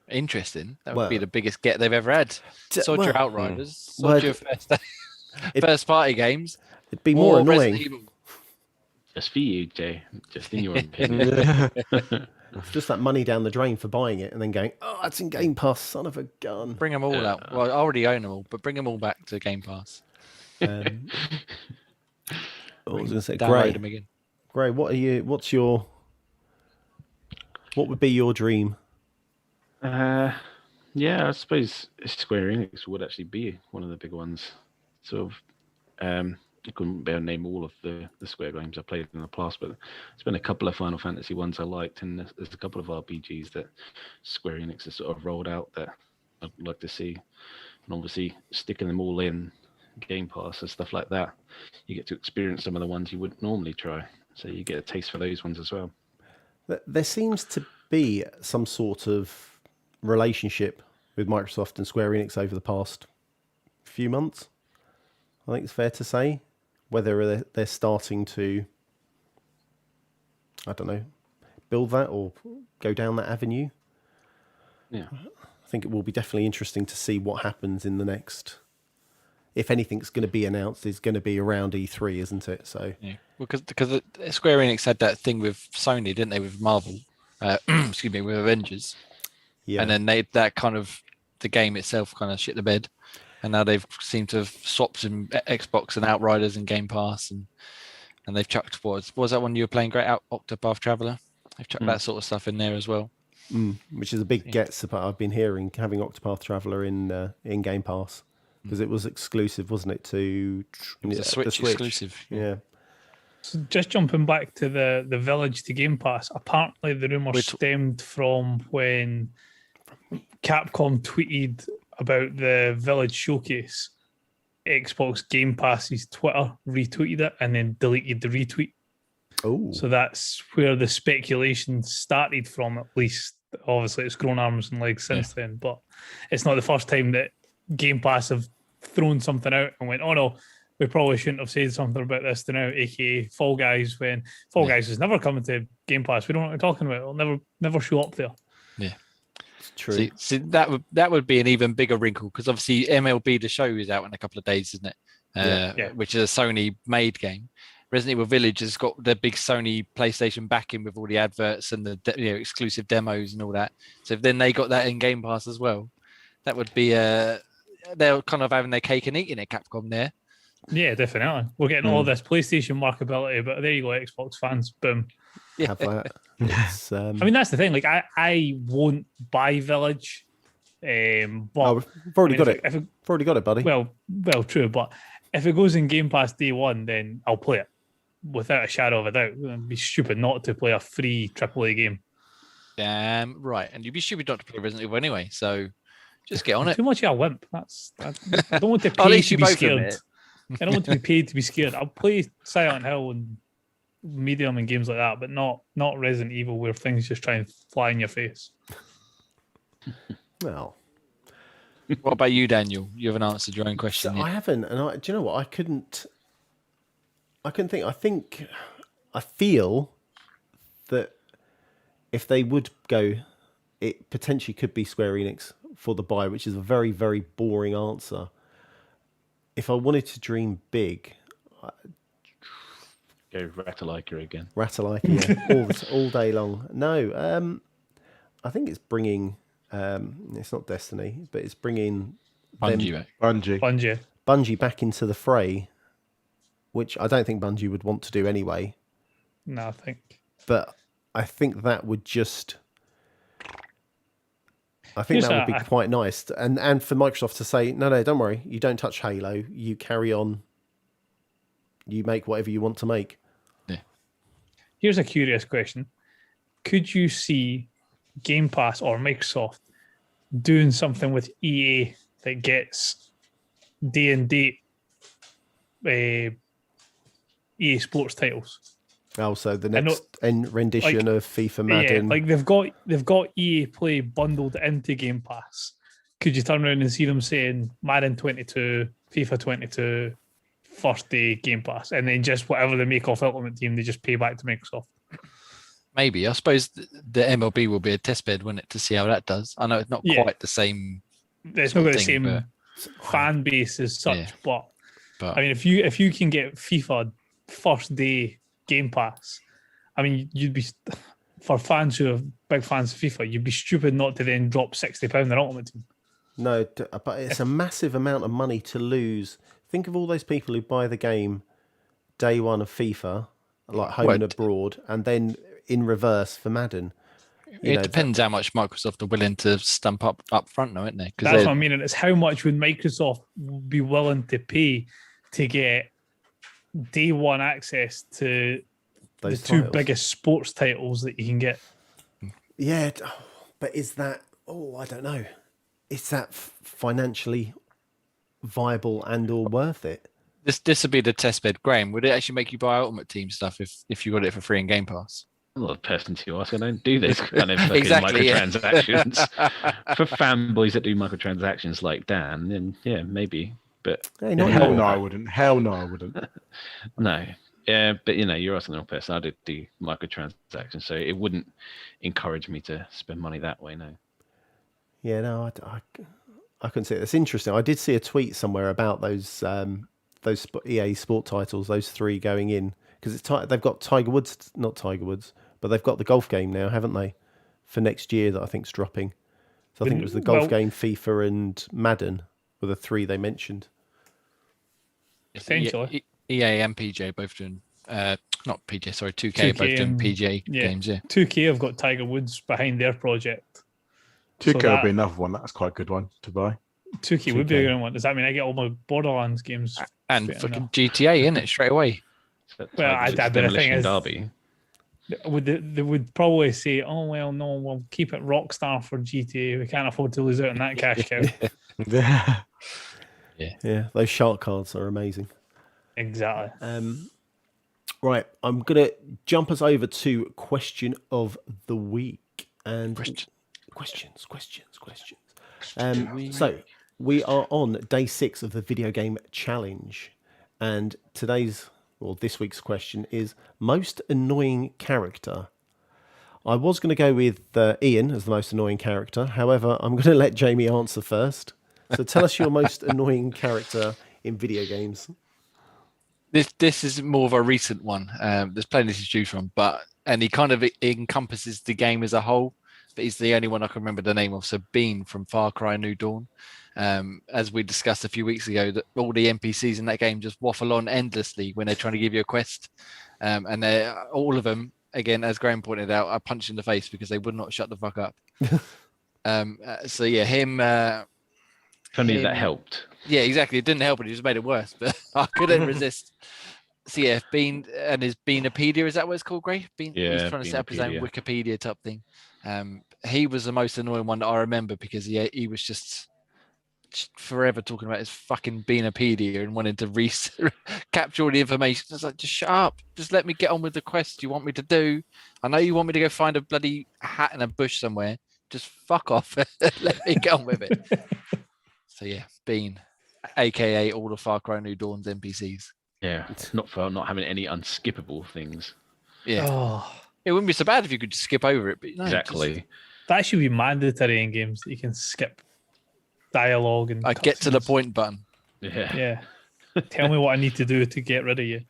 Interesting. That would be the biggest get they've ever had. Sod your Outriders, sod your first party games. It'd be more annoying. Just for you, Jay. Just in your opinion. It's just that money down the drain for buying it and then going, oh, it's in Game Pass, son of a gun. Bring them all out. Well, I already own them all, but bring them all back to Game Pass. I was going to say, download them again. Gray, what would be your dream? Yeah, I suppose Square Enix would actually be one of the big ones. Sort of, I couldn't be able to name all of the Square games I played in the past, but there's been a couple of Final Fantasy ones I liked, and there's a couple of RPGs that Square Enix has sort of rolled out that I'd like to see. And obviously, sticking them all in Game Pass and stuff like that, you get to experience some of the ones you wouldn't normally try. So you get a taste for those ones as well. There seems to be some sort of relationship with Microsoft and Square Enix over the past few months. I think it's fair to say. Whether they're starting to, I don't know, build that or go down that avenue. Yeah. I think it will be definitely interesting to see what happens in the next. If anything's going to be announced, it's going to be around E3, isn't it? So yeah, because Square Enix had that thing with Sony, didn't they, with Marvel? Excuse me, with Avengers. Yeah. And then the game itself kind of shit the bed. And now they've seemed to have swapped some Xbox and Outriders and Game Pass, and they've chucked what was that one you were playing? Great Octopath Traveler. They've chucked that sort of stuff in there as well. Which is a big get. I've been hearing having Octopath Traveler in Game Pass because it was exclusive, wasn't it? To it was a Switch exclusive. Yeah. So just jumping back to the Village to Game Pass. Apparently, the rumor stemmed from when Capcom tweeted about the Village showcase. Xbox Game Pass's Twitter retweeted it and then deleted the retweet. Oh, so that's where the speculation started from. At least, obviously, it's grown arms and legs since then. But it's not the first time that Game Pass have thrown something out and went, "Oh no, we probably shouldn't have said something about this to now." AKA Fall Guys, when Fall Guys is never coming to Game Pass. We don't know what we're talking about. It'll never show up there. Yeah. True. See, that would be an even bigger wrinkle because obviously MLB The Show is out in a couple of days, isn't it? Which is a Sony-made game. Resident Evil Village has got the big Sony PlayStation backing with all the adverts and the exclusive demos and all that. So if then they got that in Game Pass as well, that would be they're kind of having their cake and eating it, Capcom there. Yeah, definitely. We're getting all this PlayStation marketability, but there you go, Xbox fans. Boom. Yeah. Have that. I mean, that's the thing. Like, I won't buy Village. But we've already got it. We've already got it, buddy. Well, true. But if it goes in Game Pass day one, then I'll play it without a shadow of a doubt. It'd be stupid not to play a free AAA game. Damn right. And you'd be stupid not to play Resident Evil anyway. So just get on it. Too much of a wimp. I don't want to pay to be scared. I don't want to be paid to be scared. I'll play Silent Hill and Medium and games like that, but not Resident Evil where things just try and fly in your face. Well, what about you, Daniel? You haven't answered your own question yet. I haven't, and do you know what? I couldn't think. I feel that if they would go, it potentially could be Square Enix for the buy, which is a very, very boring answer. If I wanted to dream big, Go Ratalaika again. Ratalaika all day long. No, I think it's bringing. It's not Destiny, but it's bringing Bungie back. Bungie back into the fray, which I don't think Bungie would want to do anyway. No, I think. But I think that would just. I think that would be quite nice, and for Microsoft to say, no, don't worry, you don't touch Halo, you carry on. You make whatever you want to make. Yeah. Here's a curious question: could you see Game Pass or Microsoft doing something with EA that gets day and date EA Sports titles? Also, the next rendition of FIFA Madden. Yeah, like they've got EA Play bundled into Game Pass. Could you turn around and see them saying Madden 22, FIFA 22, first day Game Pass, and then just whatever they make off Ultimate Team, they just pay back to Microsoft? Maybe. I suppose the MLB will be a test bed, won't it, to see how that does. I know it's not quite the same. It's not got the same fan base as such, but I mean, if you can get FIFA first day Game Pass, I mean, you'd be, for fans who are big fans of FIFA, you'd be stupid not to then drop £60 on Ultimate Team. No, but it's a massive amount of money to lose. Think of all those people who buy the game day one of FIFA, like home and abroad, and then in reverse for Madden. It depends how much Microsoft are willing to stump up front, though, isn't it? That's what I mean. And it's how much would Microsoft be willing to pay to get day one access to those two biggest sports titles that you can get. Yeah, but is that? Oh, I don't know. Is that financially viable and or worth it? This would be the test bed, Graham. Would it actually make you buy Ultimate Team stuff if you got it for free in Game Pass? I'm not a person to ask. I don't do this kind of fucking microtransactions. For fanboys that do microtransactions like Dan, then yeah, maybe. But hell no, I wouldn't. No. Yeah, but you're asking the wrong person. I did do microtransactions, so it wouldn't encourage me to spend money that way. No. Yeah, no, I couldn't see it. It's interesting. I did see a tweet somewhere about those EA Sport titles, those three going in, because they've got not Tiger Woods, but they've got the golf game now, haven't they? For next year, that I think's dropping. So I think it was the golf game, FIFA, and Madden were the three they mentioned. Essentially, EA and PJ both doing. Not PJ, sorry, 2K both doing PGA games. Yeah, 2K have got Tiger Woods behind their project. 2K would be another one. That's quite a good one to buy. 2K would be a good one. Does that mean I get all my Borderlands games? And fucking GTA in it straight away. Well, I bet the thing is, Derby. They would probably say, "Oh well, no, we'll keep it Rockstar for GTA. We can't afford to lose out on that cash cow." Yeah. Those shark cards are amazing. Exactly. Right, I'm gonna jump us over to question of the week and questions. So we are on day 6 of the video game challenge, and this week's question is most annoying character. I was going to go with Ian as the most annoying character. However, I'm going to let Jamie answer first. So tell us your most annoying character in video games. This is more of a recent one. There's plenty to choose from, and he kind of encompasses the game as a whole. But he's the only one I can remember the name of. So Bean from Far Cry New Dawn. As we discussed a few weeks ago, that all the NPCs in that game just waffle on endlessly when they're trying to give you a quest, and all of them, again, as Graham pointed out, are punched in the face because they would not shut the fuck up. So yeah, him. If only that helped. Yeah, exactly. It didn't help, it just made it worse. But I couldn't resist. So yeah, Bean and his Beanopedia, is that what it's called, Gray? Bean, yeah, he's trying to set up his own Wikipedia type thing. He was the most annoying one that I remember because he was just forever talking about his fucking Beanopedia and wanting to capture all the information. I was like, just shut up. Just let me get on with the quest you want me to do. I know you want me to go find a bloody hat in a bush somewhere. Just fuck off. Let me get on with it. So yeah, Bean, aka all the Far Cry New Dawn's NPCs. Yeah, it's not for not having any unskippable things. Yeah. Oh. It wouldn't be so bad if you could just skip over it. But no, exactly. That should be mandatory in games that you can skip dialogue and I get to the cutscenes. point button. Yeah. Yeah. Tell me what I need to do to get rid of you.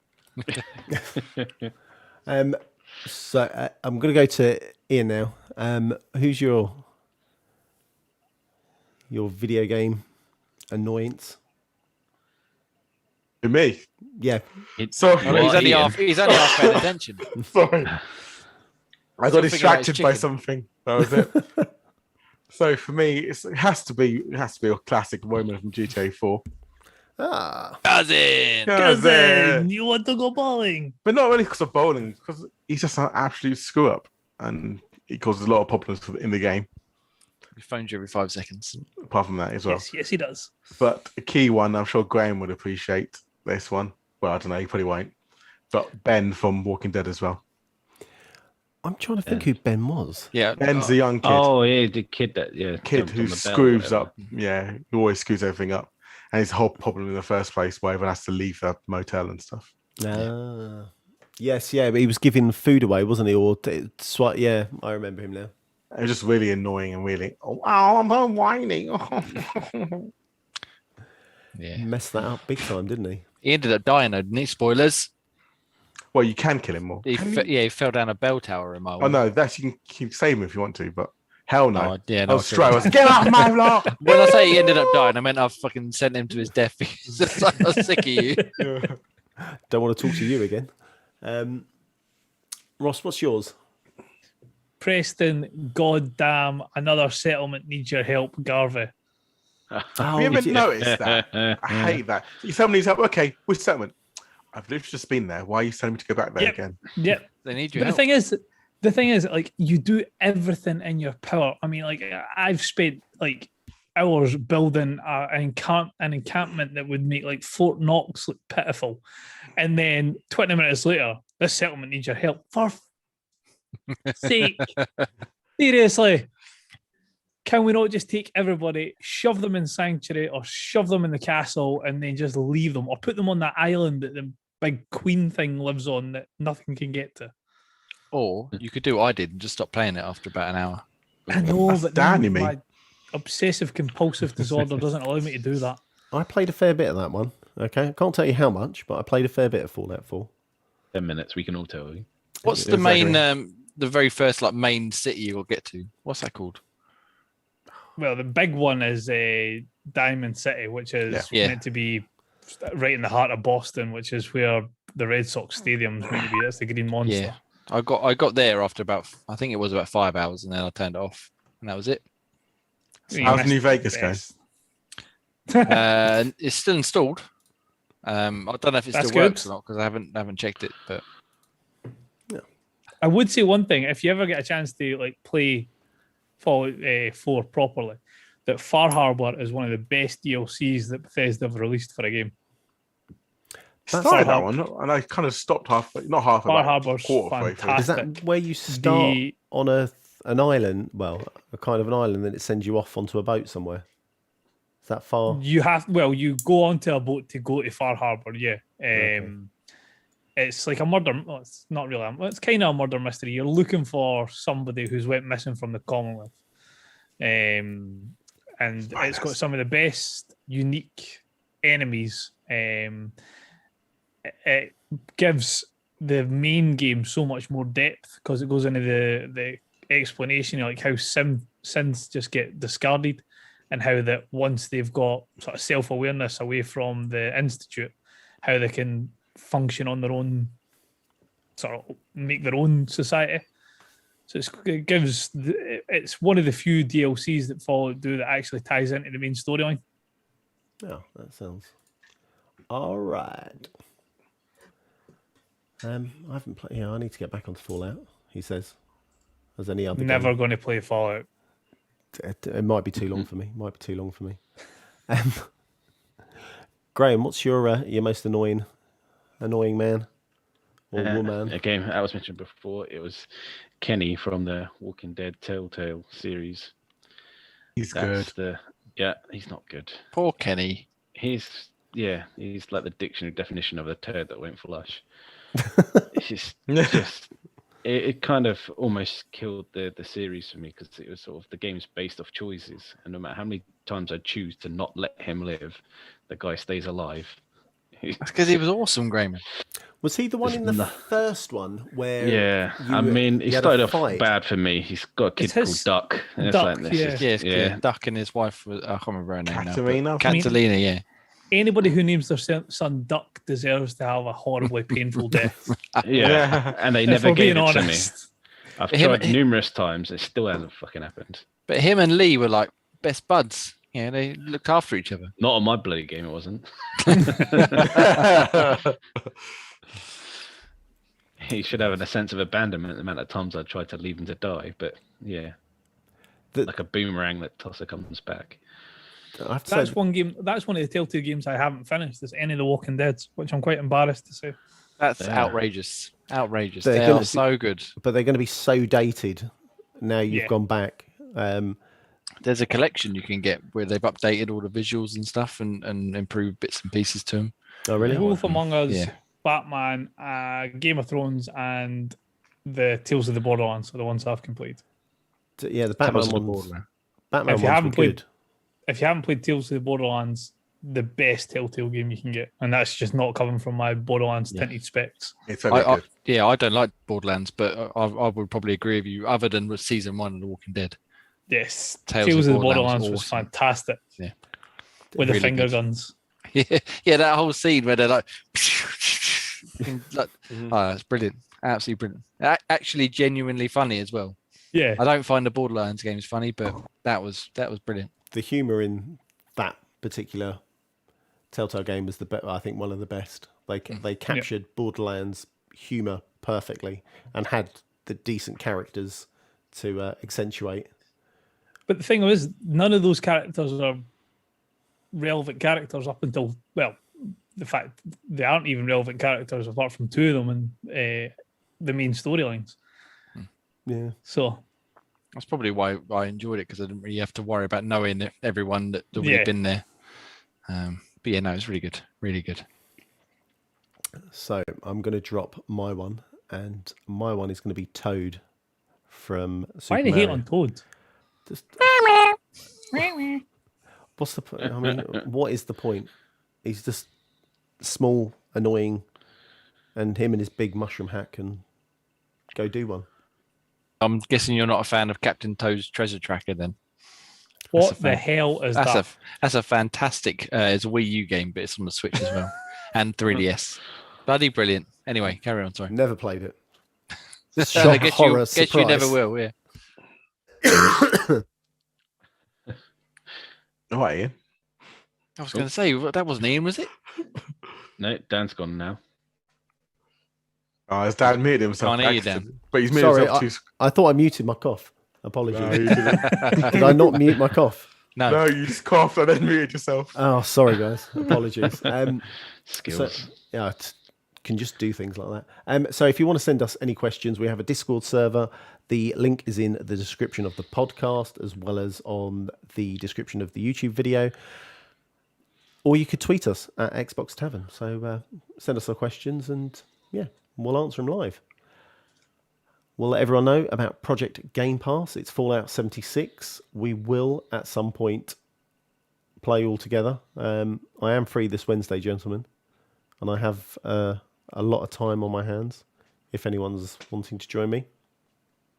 So I'm going to go to Ian now. Who's your video game annoyance? To me. Yeah. Sorry. Oh, look, he's only Ian. half paying attention. Sorry. I got Still thinking about his distracted by chicken. something. That was it. So for me, it has to be a classic moment from GTA 4. Cousin. Cousin, you want to go bowling? But not really because of bowling, because he's just an absolute screw up, and he causes a lot of problems in the game. He phones you every 5 seconds. Apart from that as well. Yes, he does. But a key one, I'm sure Graham would appreciate this one. Well, I don't know, he probably won't. But Ben from Walking Dead as well. I'm trying to think who Ben was. Yeah. Ben's the young kid. Oh, yeah, the kid that, Kid jumped who on the bell or screws whatever. up. Yeah, he always screws everything up. And his whole problem in the first place, where everyone has to leave the motel and stuff. Yes, yeah, but he was giving food away, wasn't he? Yeah, I remember him now. It was just really annoying and really, I'm whining. Yeah. Messed that up big time, didn't he? He ended up dying, though, didn't he? Spoilers. Well, you can kill him more. He fell down a bell tower in my way. Oh no, that's you can save him if you want to, but hell no. Yeah, I no, was straight. I was get out, Mavla! When I say he ended up dying, I meant I fucking sent him to his death because I was sick of you. Don't want to talk to you again. Ross, what's yours? Preston, goddamn, another settlement needs your help, Garvey. Have you ever noticed that? I hate that. You tell me needs help. Okay, which settlement? I've literally just been there. Why are you telling me to go back there again? Yep. They need your But help. the thing is, like, you do everything in your power. I mean, like, I've spent like hours building an encampment that would make like Fort Knox look pitiful, and then 20 minutes later, this settlement needs your help. For sake, seriously, can we not just take everybody, shove them in sanctuary, or shove them in the castle, and then just leave them, or put them on that island that the big queen thing lives on that nothing can get to? Or you could do what I did and just stop playing it after about an hour. I know, That's but Dan, then you mean? my obsessive compulsive disorder doesn't allow me to do that. I played a fair bit of that one. Okay, I can't tell you how much, but I played a fair bit of Fallout 4. 10 minutes, we can all tell you. What's the main, the very first like main city you'll get to? What's that called? Well, the big one is Diamond City, which is Yeah. meant to be right in the heart of Boston, which is where the Red Sox Stadium's meant to be. That's the Green Monster. Yeah. I got there after I think it was about 5 hours, and then I turned it off, and that was it. You How's missed New the Vegas best. It's still installed. I don't know if it That's still works good. or not because I haven't checked it. But I would say one thing: if you ever get a chance to like play Fallout 4 properly, that Far Harbor is one of the best DLCs that Bethesda have released for a game. Started that one, and I kind of stopped not half. Far about Harbor's quarter of the way through. Is fantastic. that where you start The- on an island? Well, a kind of an island, then it sends you off onto a boat somewhere. Is that far? You go onto a boat to go to Far Harbor. Yeah, It's like a murder. Well, it's not really. It's kind of a murder mystery. You're looking for somebody who's went missing from the Commonwealth, and it's got some of the best unique enemies. It gives the main game so much more depth because it goes into the explanation, like how sins just get discarded, and how that once they've got sort of self-awareness away from the institute, how they can function on their own, sort of make their own society. So it's one of the few DLCs that Fallout do that actually ties into the main storyline. Oh, that sounds all right. I haven't played. Yeah, I need to get back onto Fallout. He says, "As any other Never game. going to play Fallout. It might be too long for me. Graham, what's your most annoying man or woman? A game I was mentioned before. It was Kenny from the Walking Dead Telltale series. He's good. He's not good. poor Kenny. He's like the dictionary definition of a turd that won't flush. It's just it kind of almost killed the series for me because it was sort of the game's based off choices, and no matter how many times I choose to not let him live, the guy stays alive. That's because he was awesome, Grayman. Was he the one in the first one where? Yeah, you- I mean, he you had a started off fight? bad for me. He's got a kid It's his called Duck. And Duck, this yeah. is- Yeah, it's yeah. Duck and his wife was, I can't remember her name Katarina? now. Catalina, yeah. Anybody who names their son Duck deserves to have a horribly painful death. Yeah, and they If never we're gave being it to me. honest. I've Him- tried numerous times. It still hasn't fucking happened. But him and Lee were like best buds. Yeah, they looked after each other. Not on my bloody game, it wasn't. He should have a sense of abandonment the amount of times I tried to leave him to die. But yeah, like a boomerang that tosser comes back. I have to That's say, one game. That's one of the Telltale games I haven't finished. Is any of the Walking Dead, which I'm quite embarrassed to say. That's Yeah. outrageous. Outrageous. They're They gonna are be- so good. but they're going to be so dated now you've Yeah. gone back. There's a collection you can get where they've updated all the visuals and stuff and improved bits and pieces to them. Oh, really? Wolf Among Us, Yeah. Batman, Game of Thrones, and the Tales of the Borderlands are the ones I've completed. Yeah, the Batman ones. Batman If you ones haven't were played- good. If you haven't played Tales of the Borderlands, the best Telltale game you can get, and that's just not coming from my Borderlands Yeah. tinted specs. It's only good. I don't like Borderlands, but I would probably agree with you. Other than with season 1 of The Walking Dead, Yes, Tales Tales of of the Borderlands Borderlands was awesome. fantastic. Yeah. With the Really finger good. guns. yeah, that whole scene where they're like, like Mhm. oh, it's brilliant, absolutely brilliant. Actually, genuinely funny as well. Yeah, I don't find the Borderlands games funny, but that was brilliant. The humor in that particular Telltale game was I think one of the best. They captured Borderlands humor perfectly and had the decent characters to accentuate. but the thing is, none of those characters are relevant characters up until, well, the fact they aren't even relevant characters apart from two of them in the main storylines. Yeah. So That's probably why I enjoyed it, because I didn't really have to worry about knowing everyone that would Yeah. have been there. But yeah, no, it's really good, really good. So I'm going to drop my one, and my one is going to be Toad from Super why do you Mario. hate on Toad? Just- What's the point? I mean, what is the point? He's just small, annoying, and him and his big mushroom hat can go do one. I'm guessing you're not a fan of Captain Toad's Treasure Tracker, then. What a the fact. hell is That's that? that's a fantastic. It's a Wii U game, but it's on the Switch as well, and 3DS. Bloody brilliant. Anyway, carry on. Sorry. Never played it. I Shock, guess horror, you never surprise. will. Yeah. All right, Ian. I was going to say that wasn't Ian, was it? No, Dan's gone now. Oh, his dad muted himself. Can't hear you, accident- Dan. But he's muted Sorry, himself I thought I muted my cough. Apologies. No, you didn't. Did I not mute my cough? No. No, you just coughed and then muted yourself. Oh, sorry, guys. Apologies. Skills. So, yeah, can just do things like that. So if you want to send us any questions, we have a Discord server. The link is in the description of the podcast, as well as on the description of the YouTube video. Or you could tweet us at Xbox Tavern. So send us our questions, and yeah, we'll answer them live. We'll let everyone know about Project Game Pass. It's Fallout 76. We will, at some point, play all together. I am free this Wednesday, gentlemen, and I have a lot of time on my hands if anyone's wanting to join me.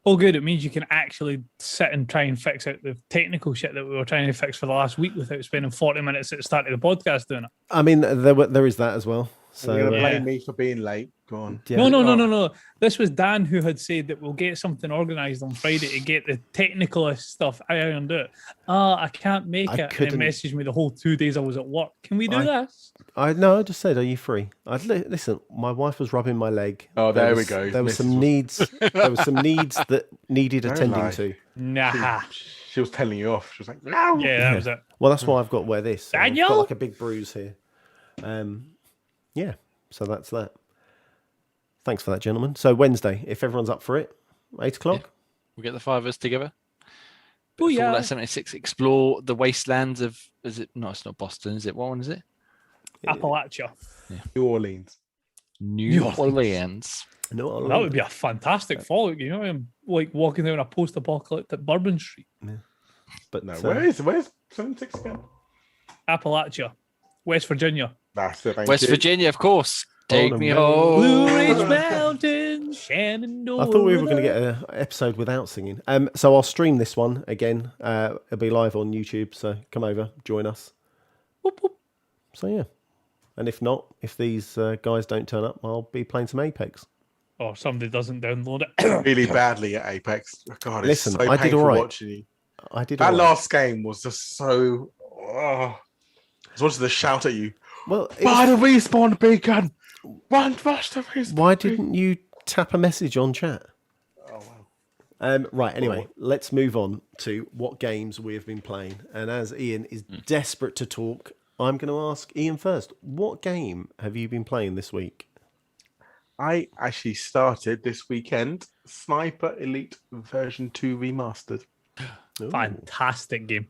Oh, good. It means you can actually sit and try and fix out the technical shit that we were trying to fix for the last week without spending 40 minutes at the start of the podcast doing it. I mean, there is that as well. So You're going to Yeah. blame me for being late. Go on. yeah. No. This was Dan who had said that we'll get something organised on Friday to get the technical stuff ironed out. I can't make I it. And couldn't- he messaged me the whole 2 days I was at work. Can we do this? I just said, are you free? Listen, my wife was rubbing my leg. Oh, there we was- go. There was some Mrs. needs. There was some needs that needed Don't attending lie. to. Nah. She was telling you off. She was like, no. Yeah, that was it. Well, that's why I've got to wear this. I've Daniel? got like a big bruise here. Yeah, so that's that. Thanks for that, gentlemen. So Wednesday, if everyone's up for it, 8 o'clock. We'll get the 5 of us together. Oh, yeah. Fallout 76. Explore the wastelands of. Is it? No, it's not Boston. Is it? What one is it? Appalachia. New Orleans. New Orleans. No, That would be a fantastic Fallout game. You know, I'm like walking down a post-apocalyptic Bourbon Street. But No, where's 76 again? Appalachia, West Virginia. That's it. West Virginia, of course. Take On a me road. home. Blue Ridge Mountains, Shenandoah. I thought we were going to get an episode without singing. So I'll stream this one again. It'll be live on YouTube. So come over, join us. Whoop, whoop. So yeah. And if not, if these guys don't turn up, I'll be playing some Apex. Or somebody doesn't download it. Really badly at Apex. God, it's Listen, so I did painful all right. watching you. I did That all right. last game was just so. I just wanted to shout at you. Well, it Buy was- the respawn beacon. Run fast the respawn. why didn't you tap a message on chat? Oh wow. Right, anyway, let's move on to what games we have been playing. And as Ian is desperate to talk, I'm going to ask Ian first. What game have you been playing this week? I actually started this weekend Sniper Elite version 2 remastered. Ooh. Fantastic game.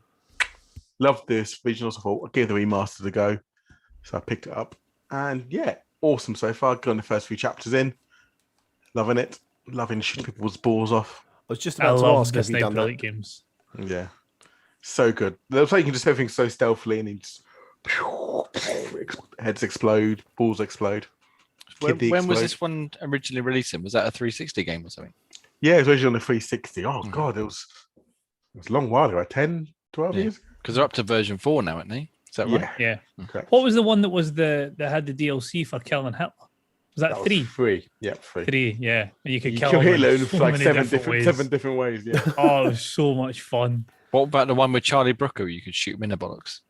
Loved this regional, so I thought I'll give the remastered a go. So I picked it up. And yeah, awesome so far. Got the first few chapters in. Loving it. Loving shooting people's balls off. I was just I about to love ask, the have you done Sniper that? Elite games. Yeah. So good. Looks like you can just do everything so stealthily and he just heads explode, balls explode. When Kidney was explode. this one originally releasing? Was that a 360 game or something? Yeah, it was originally on the 360. Oh god, it was a long while ago, 10, 12 Yeah. years? Because they're up to version 4 now, aren't they? Is that right? Yeah, Yeah. correct. What was the one that was that had the DLC for killing Hitler? Was that That was 3? 3. Yeah, 3. 3, yeah. And you could You kill kill him Hitler in so like many seven ways. different ways. Yeah. Oh, it was so much fun. What about the one with Charlie Brooker? You could shoot him in the bollocks.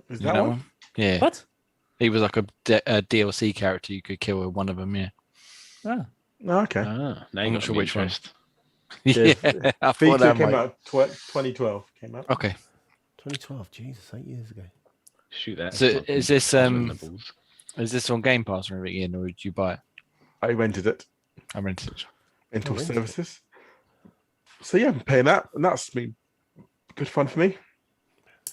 Is You that know one? Yeah. What? He was like a DLC character you could kill with one of them, yeah. Ah, Oh, okay. Ah, now I'm you not got sure me which one. interest. Yeah, I V2 thought that came might... out 2012. Came out. Okay. 2012, Jesus, 8 years ago. Shoot that. So is this Punch him in the balls. is this on Game Pass or anything, Ian, or did you buy it? I rented it. I rented it. Rental rented it. services. So yeah, I'm paying that, and that's been good fun for me.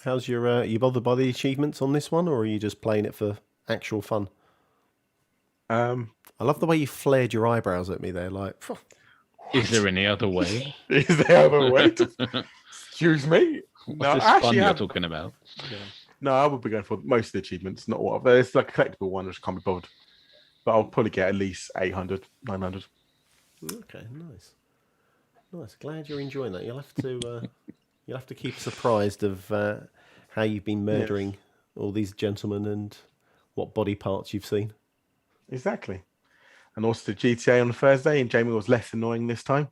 How's your, you bothered by the achievements on this one, or are you just playing it for actual fun? I love the way you flared your eyebrows at me there, like, "Phew." Is there any other way? Is there other way? Excuse me. What's No, this I actually fun you're have. talking about? No, I would be going for most of the achievements. Not what there's like a collectible one, which can't be bothered. But I'll probably get at least 800, 900. Okay, nice. Nice. Glad you're enjoying that. You'll have to keep surprised of how you've been murdering all these gentlemen and what body parts you've seen. Exactly. And also the GTA on Thursday, and Jamie was less annoying this time.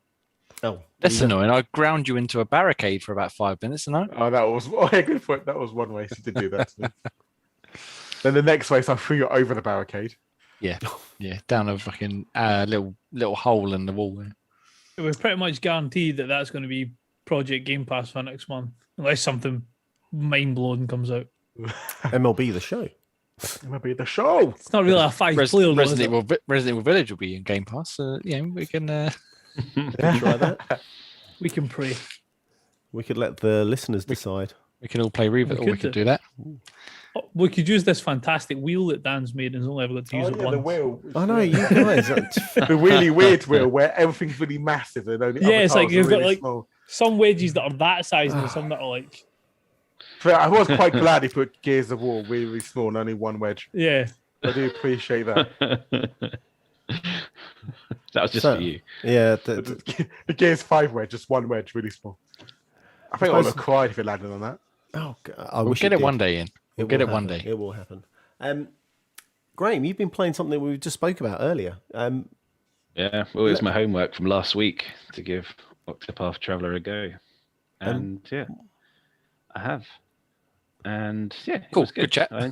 Oh, That's annoying. I ground you into a barricade for about 5 minutes, and I Oh, that was yeah, good point. That was one race. He did do that to me. Then the next race, I threw you over the barricade. yeah, down a fucking little hole in the wall there. we're pretty much guaranteed that that's going to be Project Game Pass for next month, unless something mind-blowing comes out. MLB the show. It might be the show. It's not really a five-player one, is Resident it? Evil Village will be in Game Pass. We can. Try that. We can pray. We could let the listeners decide. We can all play Revo. We We could could do. do that. Oh, we could use this fantastic wheel that Dan's made and has only ever got to use Oh, it yeah, once. the wheel. I know, you guys. The really weird wheel where everything's really massive and only Yeah, other it's like tiles are you've got, really like- small. Some wedges that are that size and some that are like, But I was quite glad he put Gears of War really, really small and only one wedge. yeah. I do appreciate that. That was just So- for you. Yeah, The Gears 5 wedge, just one wedge, really small. I think I would have cried if it landed on that. oh, God, I We'll wish get it did. one day, Ian. We'll will get it one happen. day. It will happen. Graham, you've been playing something we just spoke about earlier. Yeah, well, it was my homework from last week to give Octopath Traveler a go. And yeah, I have. And yeah, it Cool, was good chat. Yeah.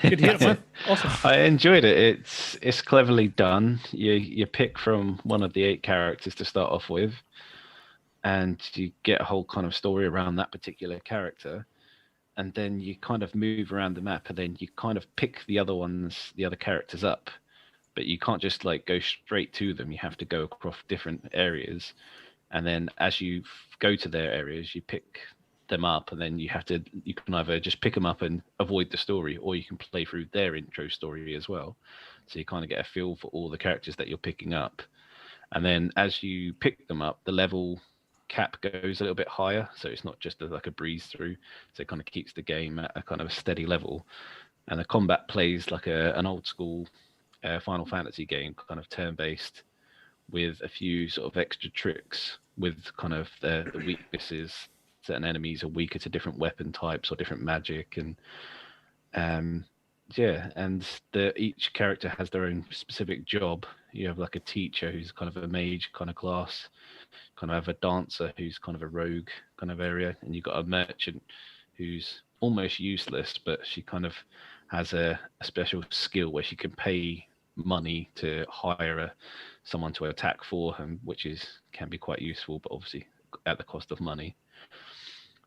Good to hear it, man. Awesome. I enjoyed it. It's cleverly done. You pick from one of the 8 characters to start off with, and you get a whole kind of story around that particular character, and then you kind of move around the map, and then you kind of pick the other characters up, but you can't just like go straight to them. You have to go across different areas, and then as you go to their areas, you pick them up, and then you can either just pick them up and avoid the story, or you can play through their intro story as well, so you kind of get a feel for all the characters that you're picking up. And then as you pick them up, the level cap goes a little bit higher, so it's not just like a breeze through. So it kind of keeps the game at a kind of a steady level, and the combat plays like an old school Final Fantasy game, kind of turn-based, with a few sort of extra tricks with kind of the weaknesses. Certain enemies are weaker to different weapon types or different magic, and and each character has their own specific job. You have like a teacher who's kind of a mage kind of class, kind of have a dancer who's kind of a rogue kind of area, and you've got a merchant who's almost useless, but she kind of has a special skill where she can pay money to hire someone to attack for him, which can be quite useful, but obviously at the cost of money.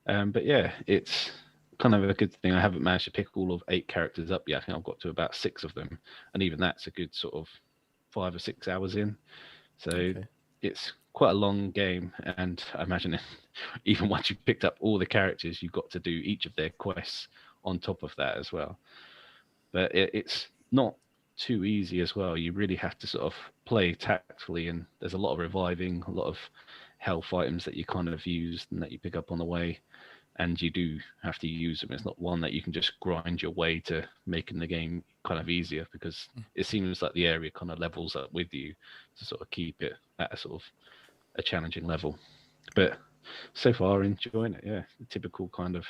But yeah, it's kind of a good thing. I haven't managed to pick all of 8 characters up yet. I think I've got to about 6 of them, and even that's a good sort of 5 or 6 hours in. So it's quite a long game, and I imagine even once you've picked up all the characters, you've got to do each of their quests on top of that as well. But it's not too easy as well. You really have to sort of play tactfully, and there's a lot of reviving, a lot of health items that you kind of use and that you pick up on the way, and you do have to use them. It's not one that you can just grind your way to making the game kind of easier, because it seems like the area kind of levels up with you to sort of keep it at a sort of a challenging level. But so far enjoying it. Yeah, the typical kind of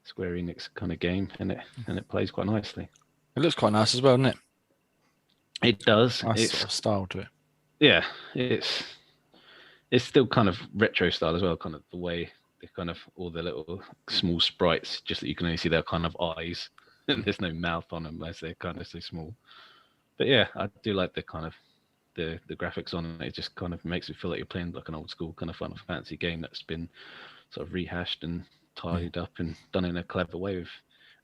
Square Enix kind of game, and it plays quite nicely. It looks quite nice as well, doesn't it? It does. Nice sort of style to it. Yeah, it's still kind of retro style as well, kind of the way they kind of all the little small sprites, just that you can only see their kind of eyes, and there's no mouth on them as they're kind of so small. But yeah, I do like the kind of the graphics on it. It just kind of makes me feel like you're playing like an old school kind of Final Fantasy game that's been sort of rehashed and tidied up and done in a clever way with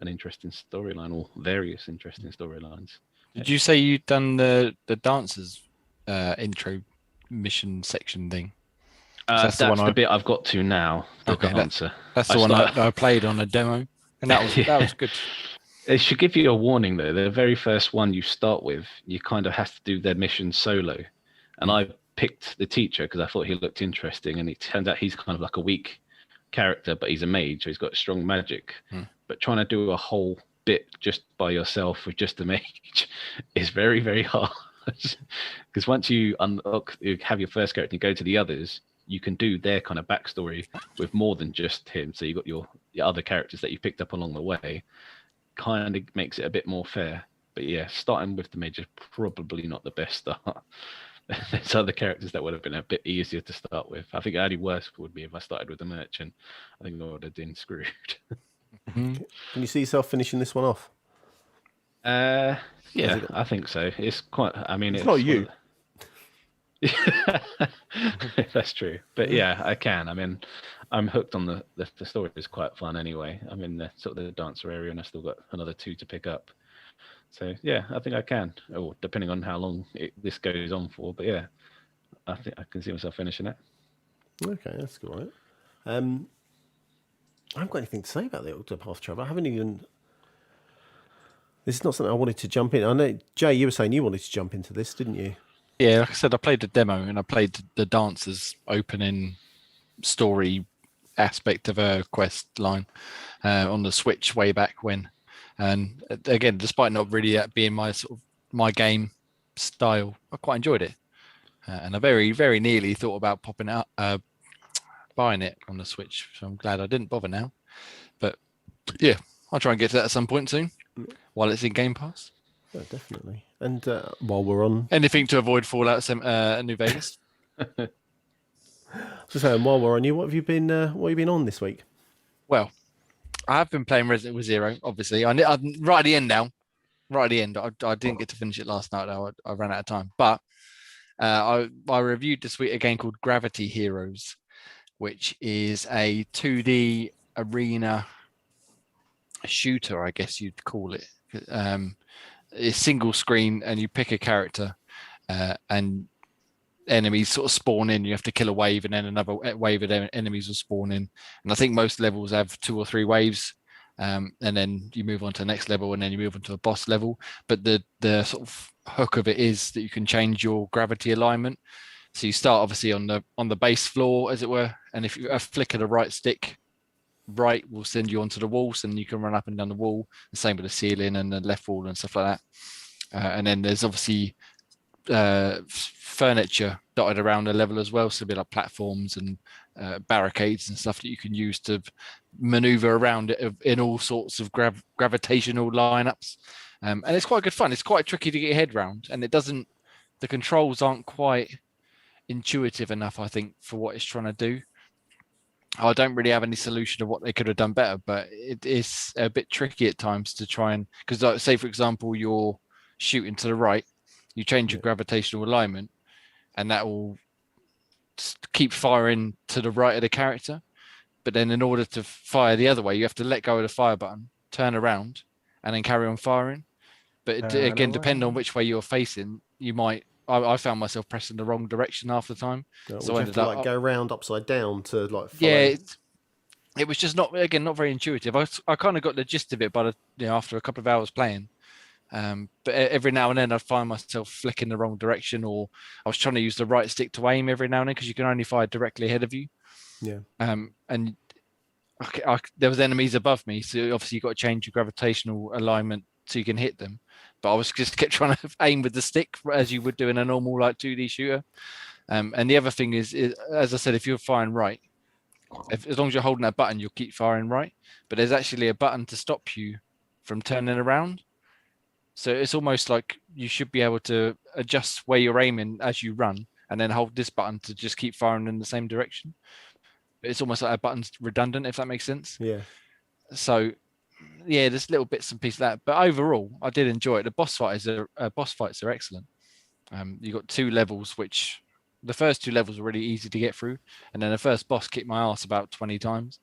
an interesting storyline, or various interesting storylines. Did you say you'd done the dancers intro mission section thing? That's the bit I've got to now. The dancer. That's the one I played on a demo, and that was good. It should give you a warning though. The very first one you start with, you kind of have to do their mission solo, and I picked the teacher because I thought he looked interesting, and it turns out he's kind of like a weak character, but he's a mage, so he's got strong magic. But trying to do a whole bit just by yourself with just a mage is very, very hard, because once you have your first character and you go to the others, you can do their kind of backstory with more than just him. So you've got your other characters that you picked up along the way, kind of makes it a bit more fair. But yeah, starting with the mage is probably not the best start. There's other characters that would have been a bit easier to start with. I think the only worse would be if I started with the merchant. I think I would have been screwed. Can you see yourself finishing this one off? Yeah, I think so. It's quite. I mean, it's not you. That's true. But yeah, I can. I mean, I'm hooked on the story. Is quite fun anyway. I'm in the sort of the dancer area, and I still got another 2 to pick up. So yeah, I think I can. Or depending on how long this goes on for. But yeah, I think I can see myself finishing it. Okay, that's all right. I haven't got anything to say about the Octopath Traveler. I haven't even. This is not something I wanted to jump in. I know, Jay, you were saying you wanted to jump into this, didn't you? Yeah, like I said, I played the demo and I played the dancers opening story aspect of a quest line on the Switch way back when. And again, despite not really being my sort of my game style, I quite enjoyed it. And I very, very nearly thought about popping it up, buying it on the Switch. So I'm glad I didn't bother now. But yeah, I'll try and get to that at some point soon while it's in Game Pass. Yeah, definitely. And while we're on anything to avoid Fallout New Vegas. So saying, while we're on you, what have you been on this week? Well, I have been playing Resident Evil Zero, obviously. I'm right at the end now. Right at the end. I didn't get to finish it last night, though. I ran out of time. But I reviewed this week a game called Gravity Heroes, which is a 2D arena shooter, I guess you'd call it. It's single screen, and you pick a character, and enemies sort of spawn in. You have to kill a wave, and then another wave of enemies will spawn in. And I think most levels have 2 or 3 waves, and then you move on to the next level, and then you move on to a boss level. But the sort of hook of it is that you can change your gravity alignment. So you start obviously on the base floor, as it were, and if you a flick of the right stick, right will send you onto the walls, and you can run up and down the wall. The same with the ceiling and the left wall and stuff like that. And then there's obviously furniture dotted around the level as well, so it'll be like platforms and barricades and stuff that you can use to maneuver around it in all sorts of gravitational lineups. And it's quite good fun. It's quite tricky to get your head round, and the controls aren't quite intuitive enough, I think, for what it's trying to do. I don't really have any solution of what they could have done better, but it is a bit tricky at times to try and, because like, say for example you're shooting to the right, you change your gravitational alignment, and that will keep firing to the right of the character. But then in order to fire the other way, you have to let go of the fire button, turn around, and then carry on firing. But again, depending on which way you're facing, you might. I found myself pressing the wrong direction half the time. So I ended up go round upside down to like. Follow. Yeah, it was just not very intuitive. I kind of got the gist of it by after a couple of hours playing. But every now and then I'd find myself flicking the wrong direction, or I was trying to use the right stick to aim every now and then, because you can only fire directly ahead of you. Yeah. And there was enemies above me, so obviously you got to change your gravitational alignment so you can hit them. But I was just kept trying to aim with the stick as you would do in a normal like 2D shooter. And the other thing is, as I said, if you're firing right, as long as you're holding that button, you'll keep firing right. But there's actually a button to stop you from turning around. So it's almost like you should be able to adjust where you're aiming as you run, and then hold this button to just keep firing in the same direction. It's almost like a button's redundant, if that makes sense. Yeah. So, yeah, there's little bits and pieces of that. But overall, I did enjoy it. The boss fights are excellent. You got 2 levels, which the first 2 levels were really easy to get through. And then the first boss kicked my ass about 20 times.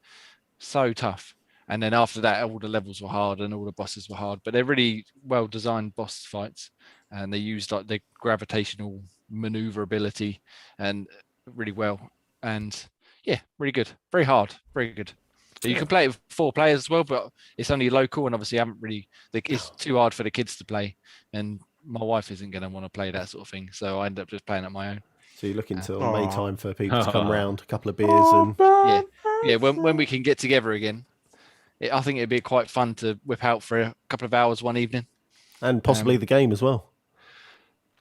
So tough. And then after that, all the levels were hard and all the bosses were hard. But they're really well-designed boss fights. And they used like the gravitational maneuverability and really well. And yeah, really good. Very hard. Very good. So you can play it with 4 players as well, but it's only local, and obviously I haven't really. It's too hard for the kids to play, and my wife isn't going to want to play that sort of thing. So I end up just playing at my own. So you're looking to May time for people to come round, a couple of beers, and yeah. When we can get together again, I think it'd be quite fun to whip out for a couple of hours one evening, and possibly the game as well.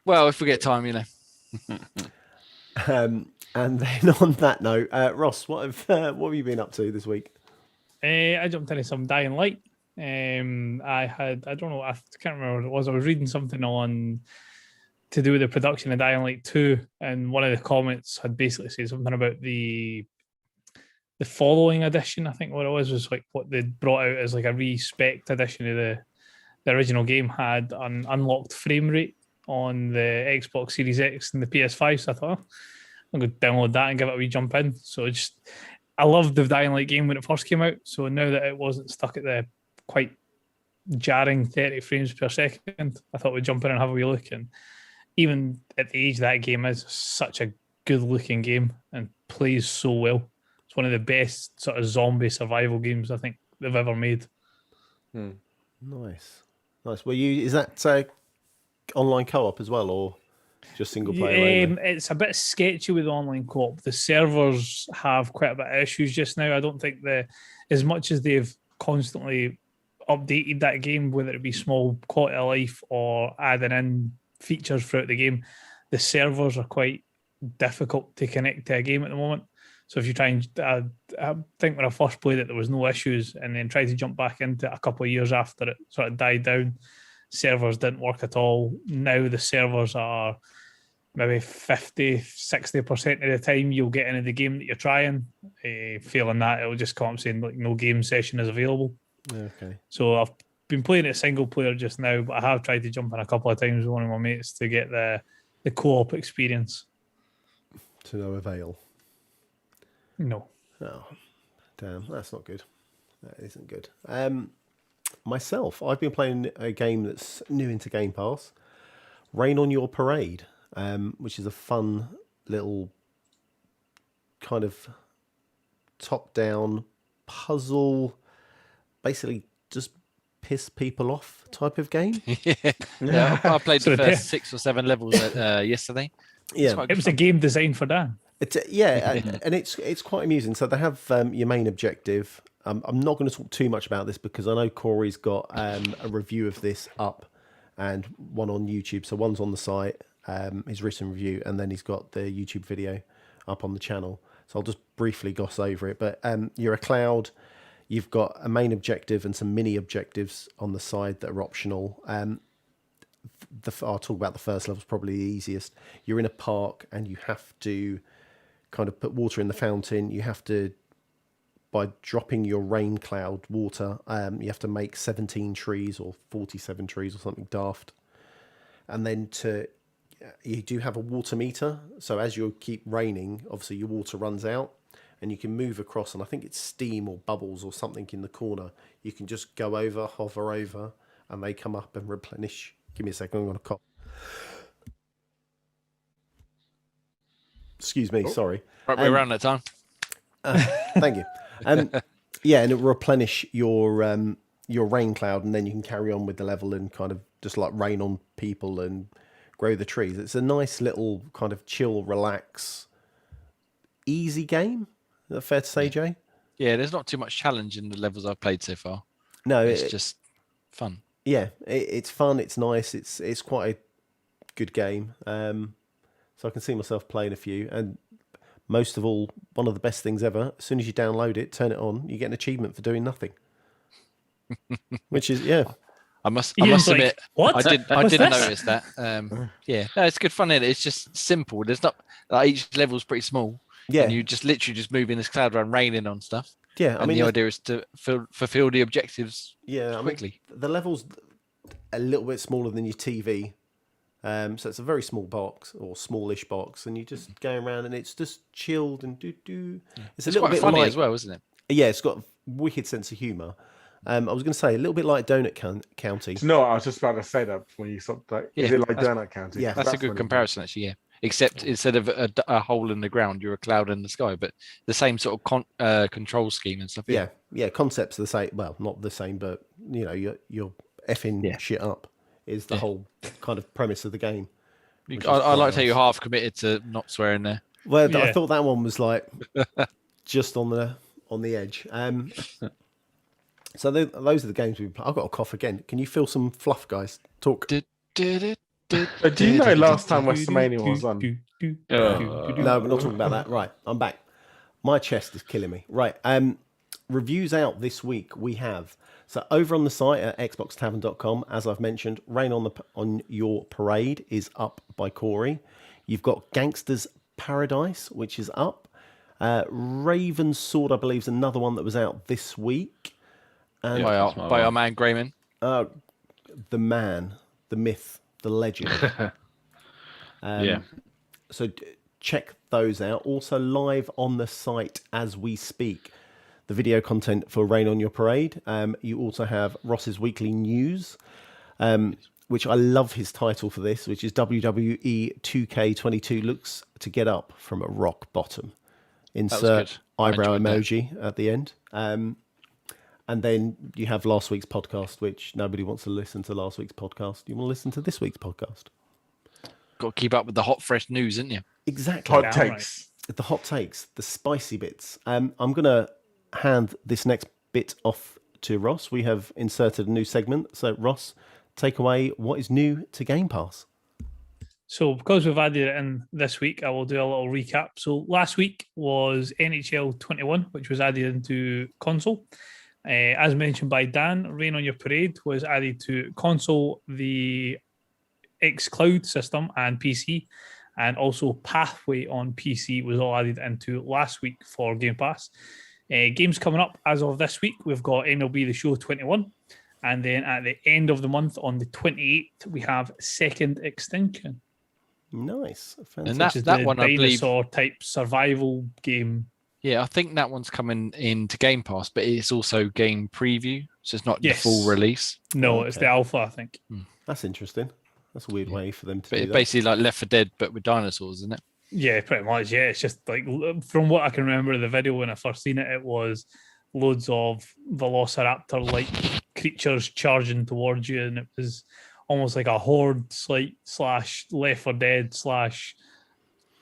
Well, if we get time, And then on that note, Ross, what have you been up to this week? I jumped into some Dying Light. I don't know, I can't remember what it was. I was reading something on to do with the production of Dying Light 2, and one of the comments had basically said something about the following edition. I think what it was like what they brought out as like a respec edition of the original game had an unlocked frame rate on the Xbox Series X and the PS5. So I thought, I'm going to download that and give it a wee jump in. So I loved the Dying Light game when it first came out. So now that it wasn't stuck at the quite jarring 30 frames per second, I thought we'd jump in and have a wee look. And even at the age that game is, such a good looking game and plays so well. It's one of the best sort of zombie survival games I think they've ever made. Nice. Is that online co-op as well, or just single player only? It's a bit sketchy with online co-op. The servers have quite a bit of issues just now. I don't think as much as they've constantly updated that game, whether it be small quality of life or adding in features throughout the game, the servers are quite difficult to connect to a game at the moment. So if you try and, I think when I first played it, there was no issues, and then tried to jump back into it a couple of years after it sort of died down, servers didn't work at all. Now the servers are maybe 50, 60% of the time you'll get into the game that you're trying. Failing that, it'll just come up saying like no game session is available. Okay. So I've been playing it single player just now, but I have tried to jump in a couple of times with one of my mates to get the co-op experience. To no avail. No. Oh, damn, that's not good. That isn't good. Myself, I've been playing a game that's new into Game Pass, Rain on Your Parade, which is a fun little kind of top-down puzzle, basically just piss people off type of game. Yeah, I played the first 6 or 7 levels yesterday. Yeah, quite It was a game designed for Dan. It's and it's quite amusing. So they have your main objective. I'm not going to talk too much about this because I know Corey's got a review of this up and one on YouTube. So one's on the site, his written review, and then he's got the YouTube video up on the channel. So I'll just briefly gloss over it. But you're a cloud. You've got a main objective and some mini objectives on the side that are optional. I'll talk about the first level, is probably the easiest. You're in a park and you have to kind of put water in the fountain. You have to, by dropping your rain cloud water, you have to make 17 trees or 47 trees or something daft. And then you do have a water meter. So as you keep raining, obviously your water runs out and you can move across. And I think it's steam or bubbles or something in the corner. You can just go over, hover over, and they come up and replenish. Give me a second, I'm going to cough. Excuse me, sorry. Right, we're around that time. Thank you. Yeah, and it will replenish your rain cloud, and then you can carry on with the level and kind of just like rain on people and grow the trees. It's a nice little kind of chill, relax, easy game. Is that fair to say, Jay? Yeah, there's not too much challenge in the levels I've played so far. No, It's just fun. Yeah, it's fun. It's nice. It's quite a good game. So I can see myself playing a few. And most of all, one of the best things ever. As soon as you download it, turn it on, you get an achievement for doing nothing. Which is I must Ian's like, admit, what? I What's didn't this? notice that. Yeah, no, it's good fun. Isn't it? It's just simple. There's not like each level's pretty small. Yeah. And you just literally just move in this cloud around, raining on stuff. Yeah, I And mean, the idea is to fulfill the objectives quickly. The level's a little bit smaller than your TV. So it's a very small box or smallish box, and you just go around and it's just chilled and do. It's a little quite bit funny like, as well, isn't it? Yeah, it's got a wicked sense of humour. I was going to say a little bit like Donut County. No, I was just about to say that when you stopped. Like, is Yeah, it like that's- Donut County? Yeah. That's a good comparison, actually. Yeah, except instead of a hole in the ground, you're a cloud in the sky, but the same sort of control scheme and stuff. Yeah, concepts are the same. Well, not the same, but you know, you're effing shit up is the whole kind of premise of the game. I like how you're half committed to not swearing there. Well, I Yeah. thought that one was like just on the edge. So those are the games we play. I've got a cough again. Can you feel some fluff, guys? Talk. Do you know last time WrestleMania was on? No, we're not talking about that. Right, I'm back. My chest is killing me. Right, reviews out this week. We have so over on the site at xboxtavern.com, as I've mentioned, Rain on Your Parade is up by Corey. You've got Gangster's Paradise, which is up. Raven's Sword, I believe, is another one that was out this week. And By our man Grayman. the man, the myth, the legend. So check those out. Also live on the site as we speak, the video content for Rain on Your Parade. You also have Ross's Weekly News, which I love his title for this, which is WWE 2K22 looks to get up from a rock bottom. Insert eyebrow emoji at the end. And then you have last week's podcast, which nobody wants to listen to last week's podcast. You want to listen to this week's podcast. Got to keep up with the hot, fresh news, isn't you? Exactly. Hot takes. The hot takes, the spicy bits. I'm going to hand this next bit off to Ross. We have inserted a new segment. So, Ross, take away what is new to Game Pass. So because we've added it in this week, I will do a little recap. So last week was NHL 21, which was added into console. As mentioned by Dan, Rain on Your Parade was added to console, the xCloud system and PC, and also Pathway on PC was all added into last week for Game Pass. Games coming up as of this week, we've got MLB The Show 21, and then at the end of the month on the 28th, we have Second Extinction. Nice. And Which is that the one, I believe, dinosaur type survival game. yeah, I think that one's coming into Game Pass, but it's also game preview, so it's not Yes. the full release. No, it's the alpha, I think. That's interesting. That's a weird way for them to But do it's that. basically like Left 4 Dead, but with dinosaurs, isn't it? Yeah, pretty much. Yeah, it's just like from what I can remember of the video when I first seen it, it was loads of velociraptor-like creatures charging towards you, and it was almost like a horde slash Left 4 Dead slash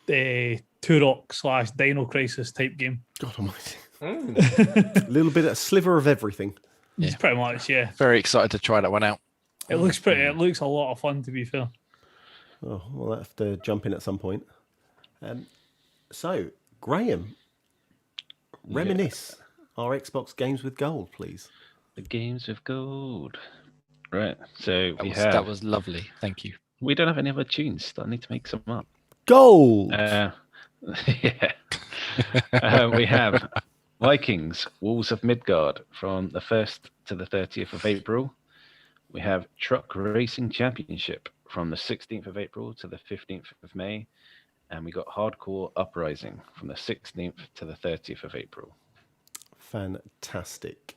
Turok / Dino Crisis type game. God almighty. A little bit, a sliver of everything. It's pretty much, yeah. Very excited to try that one out. It looks pretty. It looks a lot of fun, to be fair. Oh, we'll have to jump in at some point. So, Graham, reminisce our Xbox games with gold, please. The games with gold. Right. So That was lovely. Thank you. we don't have any other tunes. I need to make some up. Gold! Yeah. We have Vikings, Walls of Midgard from the 1st to the 30th of April. We have Truck Racing Championship from the 16th of April to the 15th of May. And we got Hardcore Uprising from the 16th to the 30th of April. Fantastic.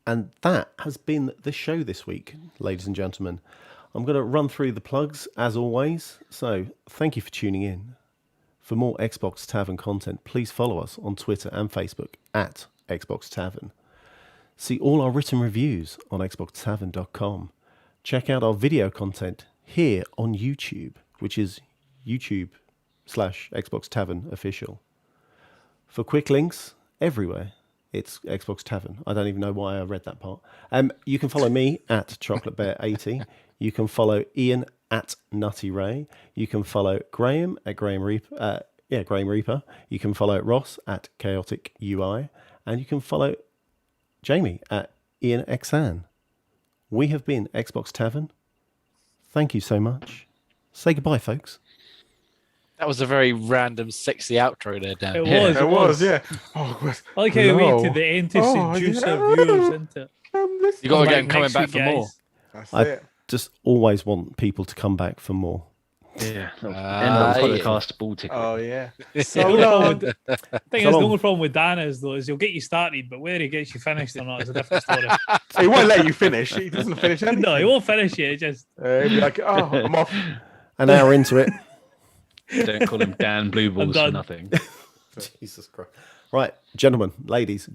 And that has been the show this week, ladies and gentlemen. I'm going to run through the plugs as always. So thank you for tuning in. For more Xbox Tavern content, please follow us on Twitter and Facebook at Xbox Tavern. See all our written reviews on xboxtavern.com. Check out our video content here on YouTube, which is YouTube/Xbox Tavern official. For quick links everywhere, it's Xbox Tavern. I don't even know why I read that part. You can follow me at ChocolateBear80. You can follow Ian at Nutty Ray. You can follow Graham at Graham Reaper. Graham Reaper. You can follow Ross at Chaotic UI. And you can follow Jamie at Ian Xan. We have been Xbox Tavern. Thank you so much. Say goodbye, folks. That was a very random, sexy outro there, Dan. It was, yeah. Oh, I like how we waited to the end to seduce our viewers into it. You got to get them Next coming back week, for guys. more. That's I it. just always want people to come back for more. Yeah. End of yeah. podcast ball ticket. Oh, yeah. The So only problem long. with- thing So is, the long. only problem with Dan is he'll get you started, but where he gets you finished or not is a different story. He won't let you finish. He doesn't finish anything. No, he won't finish you. Just He'll be like, oh, I'm off. An hour into it. Don't call him Dan Blue Balls for done. nothing. Jesus Christ. Right, gentlemen, ladies, goodbye.